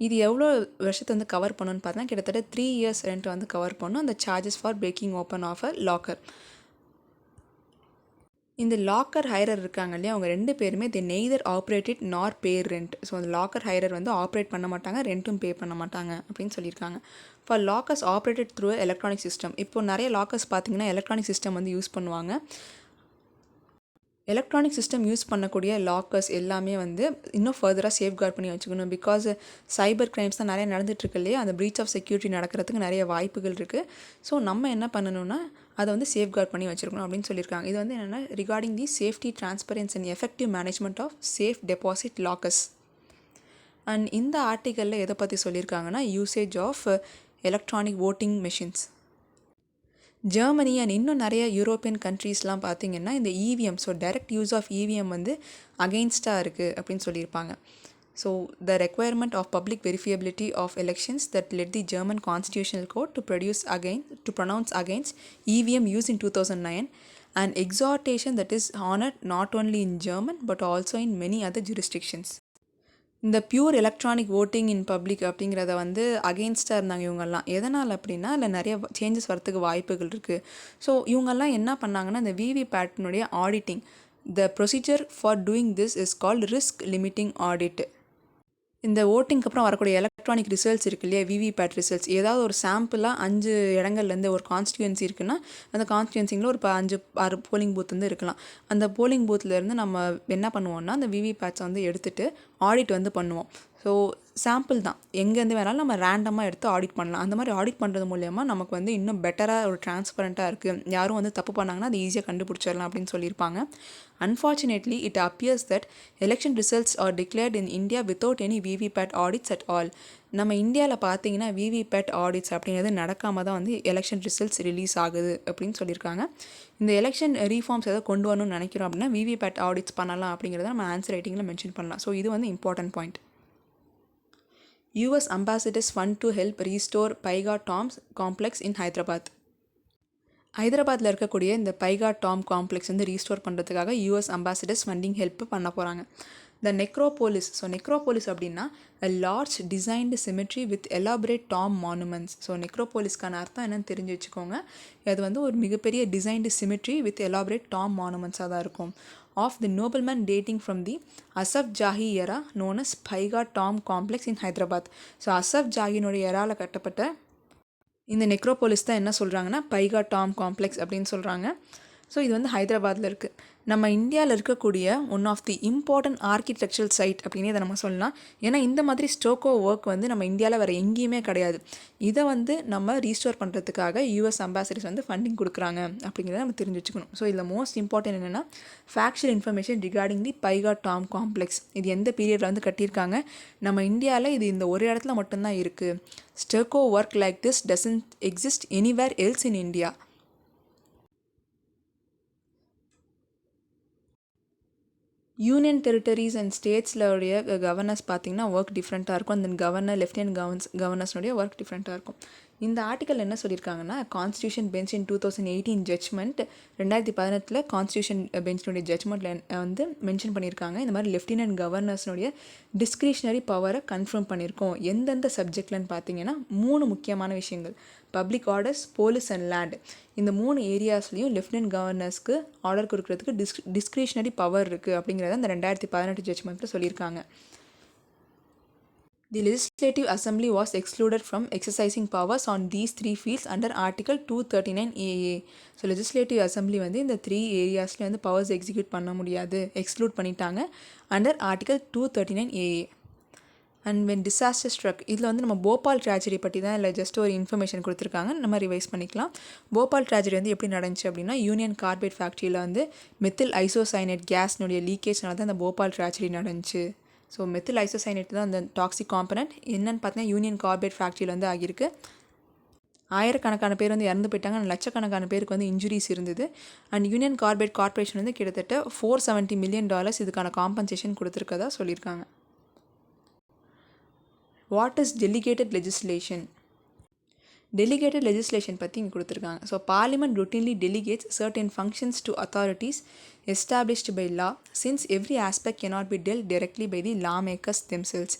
இது எவ்வளோ வருஷத்தை வந்து கவர் பண்ணணும்னு பார்த்தா கிட்டத்தட்ட 3 years ரெண்ட் வந்து கவர் பண்ணணும். அந்த charges for breaking open of a locker. இந்த லாக்கர் ஹைரர் இருக்காங்க இல்லையா, அவங்க 2 பேருமே the neither operated nor pay rent. So அந்த லாக்கர் ஹைரர் வந்து ஆப்ரேட் பண்ண மாட்டாங்க, ரெண்ட்டும் பே பண்ண மாட்டாங்க அப்படின்னு சொல்லியிருக்காங்க. For lockers operated through electronic system. இப்போ நிறைய லாக்கர்ஸ் பார்த்தீங்கன்னா எலக்ட்ரானிக் சிஸ்டம் வந்து யூஸ் பண்ணுவாங்க. எலக்ட்ரானிக் சிஸ்டம் யூஸ் பண்ணக்கூடிய லாக்கர்ஸ் எல்லாமே வந்து இன்னும் ஃபர்தராக சேஃப்கார்ட் பண்ணி வச்சுக்கணும். பிகாஸ் சைபர் கிரைம்ஸ் தான் நிறைய நடந்துகிட்ருக்கு இல்லையா, அந்த ப்ரீச் ஆஃப் செக்யூரிட்டி நடக்கிறதுக்கு நிறைய வாய்ப்புகள் இருக்குது. ஸோ நம்ம என்ன பண்ணணும்னா அதை வந்து சேஃப்கார்ட் பண்ணி வச்சுருக்கணும் அப்படின்னு சொல்லியிருக்காங்க. இது வந்து என்னென்னா, regarding the safety, transparency and effective management of safe deposit lockers. And இந்த ஆர்டிக்கலில் எதை பற்றி சொல்லியிருக்காங்கன்னா, usage of electronic voting machines. Germany and இன்னும் நிறைய யூரோப்பியன் கண்ட்ரீஸ்லாம் பார்த்திங்கன்னா இந்த EVM, so direct use of EVM வந்து அகெயின்ஸ்டாக இருக்குது அப்படின்னு சொல்லியிருப்பாங்க. So the requirement of public verifiability of elections that let the German constitutional court to pronounce against EVM use in 2009 and exhortation that is honored not only in German but also in many other jurisdictions. இந்த pure electronic voting in public அப்படிங்கிறத வந்து அகெயின்ஸ்டாக இருந்தாங்க இவங்கெல்லாம். எதனால் அப்படின்னா, அதில் நிறைய changes வரத்துக்கு வாய்ப்புகள் இருக்குது. ஸோ இவங்கெல்லாம் என்ன பண்ணாங்கன்னா, இந்த விவிபேட்டினுடைய auditing, the procedure for doing this is called risk limiting audit. இந்த ஓட்டிங்க்கு அப்புறம் வரக்கூடிய எலக்ட்ரானிக் ரிசல்ட்ஸ் இருக்கு இல்லையா, விவிபேட் ரிசல்ட்ஸ், ஏதாவது ஒரு சாம்பிளாக 5 இடங்கள்லேருந்து ஒரு கான்ஸ்டியூன்சி இருக்குன்னா அந்த கான்ஸ்டியூன்சிங்கில் ஒரு 5-6 போலிங் பூத் வந்து இருக்கலாம். அந்த போலிங் பூத்துலேருந்து நம்ம என்ன பண்ணுவோம்னா, அந்த விவிபேட்ஸை வந்து எடுத்துகிட்டு ஆடிட் வந்து பண்ணுவோம். ஸோ சாம்பிள் தான், எங்கேருந்து வேணாலும் நம்ம ரேண்டமாக எடுத்து ஆடிட் பண்ணலாம். அந்த மாதிரி ஆடிட் பண்ணுறது மூலயமா நமக்கு வந்து இன்னும் பெட்டராக ஒரு டிரான்ஸ்பரண்ட்டாக இருக்குது, யாரும் வந்து தப்பு பண்ணாங்கன்னா அது ஈஸியாக கண்டுபிடிச்சிடலாம் அப்படின்னு சொல்லியிருப்பாங்க. Unfortunately, it appears that election results are declared in India without any VVPAT audits at all. நம்ம இந்தியாவில் பார்த்தீங்கன்னா விவிபேட் ஆடிட்ஸ் அப்படிங்கிறது நடக்காமல் தான் வந்து எலெக்ஷன் ரிசல்ட்ஸ் ரிலீஸ் ஆகுது அப்படின்னு சொல்லியிருக்காங்க. இந்த எலெக்ஷன் ரீஃபார்ம்ஸ் எதாவது கொண்டு வரணும்னு நினைக்கிறோம் அப்படின்னா விவிபேட் ஆடிட்ஸ் பண்ணலாம் அப்படிங்கிறத நம்ம ஆன்சர் ரைட்டிங்கில் மென்ஷன் பண்ணலாம். ஸோ இது வந்து important point. US ambassadors fund to help restore Paigah Tombs complex in Hyderabad. ஹைதராபாத்தில் இருக்கக்கூடிய இந்த பைகா டாம் காம்ப்ளெக்ஸ் வந்து ரீஸ்டோர் பண்ணுறதுக்காக யூஎஸ் அம்பாசிடர்ஸ் ஃபண்டிங் ஹெல்ப் பண்ண போகிறாங்க. த நெக்ரோபோலிஸ், ஸோ நெக்ரோபோலிஸ் அப்படின்னா a large designed cemetery with elaborate tomb monuments. So நெக்ரோபோலிஸ்க்கான அர்த்தம் என்னன்னு தெரிஞ்சு வச்சுக்கோங்க. அது வந்து ஒரு மிகப்பெரிய designed cemetery with elaborate tomb monuments தான் இருக்கும். Of the nobleman dating from the Asaf Jahi era known as Paigah Tomb Complex in Hyderabad. So Asaf ஜாகினுடைய எராவில் கட்டப்பட்ட இந்த நெக்ரோபோலிஸ் தான் என்ன சொல்கிறாங்கன்னா பைகா டாம் காம்ப்ளெக்ஸ் அப்படின்னு சொல்கிறாங்க. ஸோ இது வந்து ஹைதராபாத்தில் இருக்குது. நம்ம இந்தியாவில் இருக்கக்கூடிய one of the important architectural site அப்படின்னு இதை நம்ம சொல்லலாம். ஏன்னா இந்த மாதிரி ஸ்டோக்கோ ஒர்க் வந்து நம்ம இந்தியாவில் வேறு எங்கேயுமே கிடையாது. இதை வந்து நம்ம ரீஸ்டோர் பண்ணுறதுக்காக யூஎஸ் அம்பாசிடர்ஸ் வந்து ஃபண்டிங் கொடுக்குறாங்க அப்படிங்கிறத நம்ம தெரிஞ்சு வச்சுக்கணும். ஸோ இதில் மோஸ்ட் இம்பார்ட்டன்ட் என்னென்னா ஃபேக்சுவல் இன்ஃபர்மேஷன் ரிகார்டிங் தி பைகா டாம் காம்ப்ளெக்ஸ். இது எந்த பீரியடில் வந்து கட்டியிருக்காங்க, நம்ம இந்தியாவில் இது இந்த ஒரு இடத்துல மட்டும்தான் இருக்குது. Stucco work like this doesn't exist anywhere else in India. Union territories and ஸ்டேட்ஸ்லோடைய கவர்னர்ஸ் பார்த்திங்கன்னா ஒர்க் டிஃப்ரெண்ட்டாக இருக்கும். அந்த கவர்னர் லெஃப்டினன்ட் கவர்னர்ஸ்னுடைய ஒர்க் டிஃப்ரெண்ட்டாக இருக்கும். இந்த ஆர்டிக்கல் என்ன சொல்லியிருக்காங்கன்னா கான்ஸ்டியூஷன் பெஞ்ச் இன் 2018 ஜட்ஜ்மெண்ட் 2018 கான்ஸ்டியூஷன் பெஞ்சினுடைய ஜட்ஜ்மெண்ட்டில் வந்து மென்ஷன் பண்ணியிருக்காங்க. இந்த மாதிரி லெஃப்டினன்ட் கவர்னர்ஸ்னுடைய டிஸ்கிரிஷ்னரி பவரை கன்ஃபார்ம் பண்ணியிருக்கோம். எந்தெந்த சப்ஜெக்ட்லன்னு பார்த்தீங்கன்னா 3 முக்கியமான விஷயங்கள்: public orders, police and land. இந்த 3 ஏரியாஸ்லையும் லெஃப்டினன்ட் கவர்னர்ஸ்க்கு ஆர்டர் கொடுக்கறதுக்கு டிஸ்கிரிஷ்னரி பவர் இருக்குது அப்படிங்கிறத அந்த 2018 ஜட்ஜ்மெண்ட்டில் சொல்லியிருக்காங்க. The Legislative Assembly was excluded from exercising powers on these 3 fields under Article 239AA. So Legislative Assembly வந்து இந்த 3 ஏரியாஸ்லேயும் வந்து பவர்ஸ் எக்ஸிக்யூட் பண்ண முடியாது, எக்ஸ்க்ளூட் பண்ணிட்டாங்க under article 239AA. And when disaster struck, இதில் வந்து நம்ம போபால் ட்ராஜடி பற்றி தான் இல்லை ஜஸ்ட் ஒரு இன்ஃபர்மேஷன் கொடுத்துருக்காங்க, நம்ம ரிவைஸ் பண்ணிக்கலாம். போபால் ட்ராஜடி வந்து எப்படி நடந்துச்சு அப்படின்னா, யூனியன் கார்பைட் ஃபேக்ட்ரியில் வந்து மெத்தில் ஐசோசைனேட் கேஸ்னுடைய லீக்கேஜ்னால தான் அந்த போபால் ட்ராஜடி நடந்துச்சு. ஸோ மெத்தில் ஐசோசைனேட் தான் அந்த டாக்ஸிக் காம்பனண்ட். என்னென்னு பார்த்தீங்கன்னா யூனியன் கார்பைட் ஃபேக்ட்ரியில் வந்து ஆகியிருக்கு. ஆயிரக்கணக்கான பேர் வந்து இறந்து போயிட்டாங்க, அண்ட் லட்சக்கணக்கான பேருக்கு வந்து இன்ஜுரிஸ் இருந்தது. அண்ட் யூனியன் கார்பைட் கார்பரேஷன் வந்து கிட்டத்தட்ட $470 million இதுக்கான காம்பன்சேஷன் கொடுத்துருக்கதா சொல்லியிருக்காங்க. What is delegated legislation? Delegated legislation பற்றி இங்கே கொடுத்துருக்காங்க. So parliament routinely delegates certain functions to authorities established by law since every aspect cannot be dealt directly by the lawmakers themselves.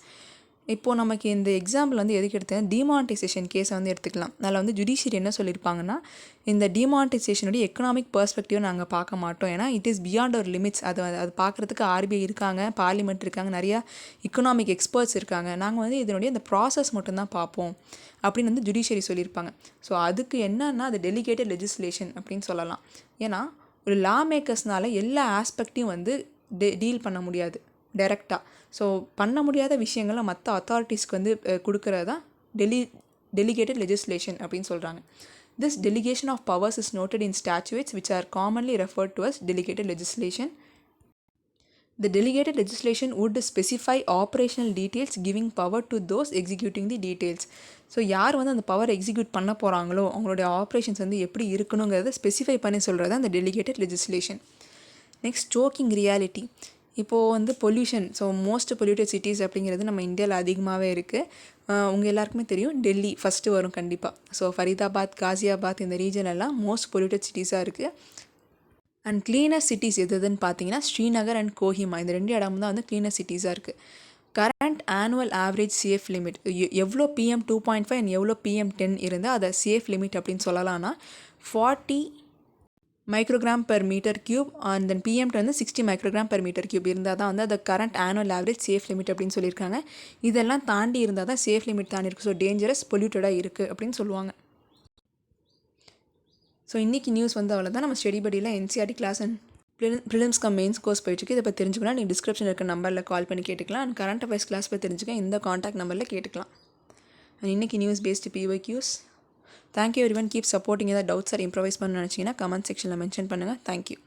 இப்போது நமக்கு இந்த எக்ஸாம்பிள் வந்து எதுக்கு எடுத்தேன், டிமானிட்டைசேஷன் கேஸை வந்து எடுத்துக்கலாம். அதில் வந்து ஜுடிஷியரி என்ன சொல்லியிருப்பாங்கன்னா, இந்த டிமானிட்டைசேஷனுடைய எக்கனாமிக் பெர்ஸ்பெக்டிவ் நாங்கள் பார்க்க மாட்டோம், ஏன்னா it is beyond our limits. அது பார்க்குறதுக்கு ஆர்பிஐ இருக்காங்க, பார்லிமெண்ட் இருக்காங்க, நிறையா எக்கனாமிக் எக்ஸ்பர்ட்ஸ் இருக்காங்க, நாங்கள் வந்து இதனுடைய இந்த ப்ராசஸ் மட்டும்தான் பார்ப்போம் அப்படின்னு வந்து ஜுடிஷியரி சொல்லியிருப்பாங்க. ஸோ அதுக்கு என்னன்னா அது டெலிகேட்டட் லெஜிஸ்லேஷன் அப்படின்னு சொல்லலாம். ஏன்னா ஒரு லா மேக்கர்ஸ்னால எல்லா ஆஸ்பெக்டையும் வந்து டீல் பண்ண முடியாது டைரெக்டாக. ஸோ பண்ண முடியாத விஷயங்களை மற்ற அத்தாரிட்டிஸ்க்கு வந்து கொடுக்கறது தான் டெலிகேட்டட் லெஜிஸ்லேஷன் அப்படின்னு சொல்கிறாங்க. This delegation of powers is noted in statutes which are commonly referred to as delegated legislation. The delegated legislation would specify operational details giving power to those executing the details. So யார் வந்து அந்த power execute பண்ண போகிறாங்களோ அவங்களுடைய operations வந்து எப்படி இருக்கணுங்கிறத specify பண்ணி சொல்கிறது அந்த delegated legislation. Next stocking reality. இப்போது வந்து pollution, so most polluted cities அப்படிங்கிறது நம்ம இந்தியாவில் அதிகமாகவே இருக்குது. உங்கள் எல்லாருக்குமே தெரியும் டெல்லி ஃபஸ்ட்டு வரும் கண்டிப்பாக. ஸோ ஃபரிதாபாத், காசியாபாத் இந்த ரீஜன் எல்லாம் மோஸ்ட் பொல்யூட்டட் சிட்டிஸாக இருக்குது. அண்ட் க்ளீனஸ்ட் சிட்டிஸ் எதுன்னு பார்த்தீங்கன்னா ஸ்ரீநகர் அண்ட் கோஹிமா, இந்த 2 இடமும் தான் வந்து க்ளீனஸ்ட் சிட்டிஸாக இருக்குது. Current annual average safe limit எவ்வளோ PM 2.5 அண்ட் எவ்வளோ PM 10 இருந்தால் அதை சேஃப் லிமிட் அப்படின்னு சொல்லலாம்னா 40 microgram per metre cube and then PM 10 வந்து 60 மைக்ரோகிராம் பெர் மீட்டர் கியூப் இருந்தால் தான் வந்து அது current annual average safe limit அப்படின்னு சொல்லியிருக்காங்க. இதெல்லாம் தாண்டி இருந்தால் தான் சேஃப் லிமிட் தாண்டி இருக்குது, ஸோ டேஞ்சரஸ் பொல்யூட்டடாக இருக்குது அப்படின்னு சொல்லுவாங்க. ஸோ இன்றைக்கி நியூஸ் வந்து அவ்வளோதான். நம்ம ஸ்டடி படியில் NCERT class and prelims mains course போயிட்டுருக்கு. இதை பற்றி தெரிஞ்சுக்கலாம் நீங்கள் டிஸ்கிரிப்ஷனில் இருக்க நம்பரில் கால் பண்ணி கேட்டுக்கலாம். அண்ட் கரண்ட் அஃபேர்ஸ் கிளாஸ் பற்றி தெரிஞ்சுக்க இந்த காண்டாக்ட் நம்பரில் கேட்டுக்கலாம். அண்ட் இன்றைக்கி news based PYQs. Thank you everyone. Keep supporting. ஏதாவது டவுட்ஸ் ஆர் இம்ப்ரவைஸ் பண்ண நினச்சிங்கன்னா கமெண்ட் செக்ஷனில் மென்ஷன் பண்ணுங்கள். தேங்க்யூ.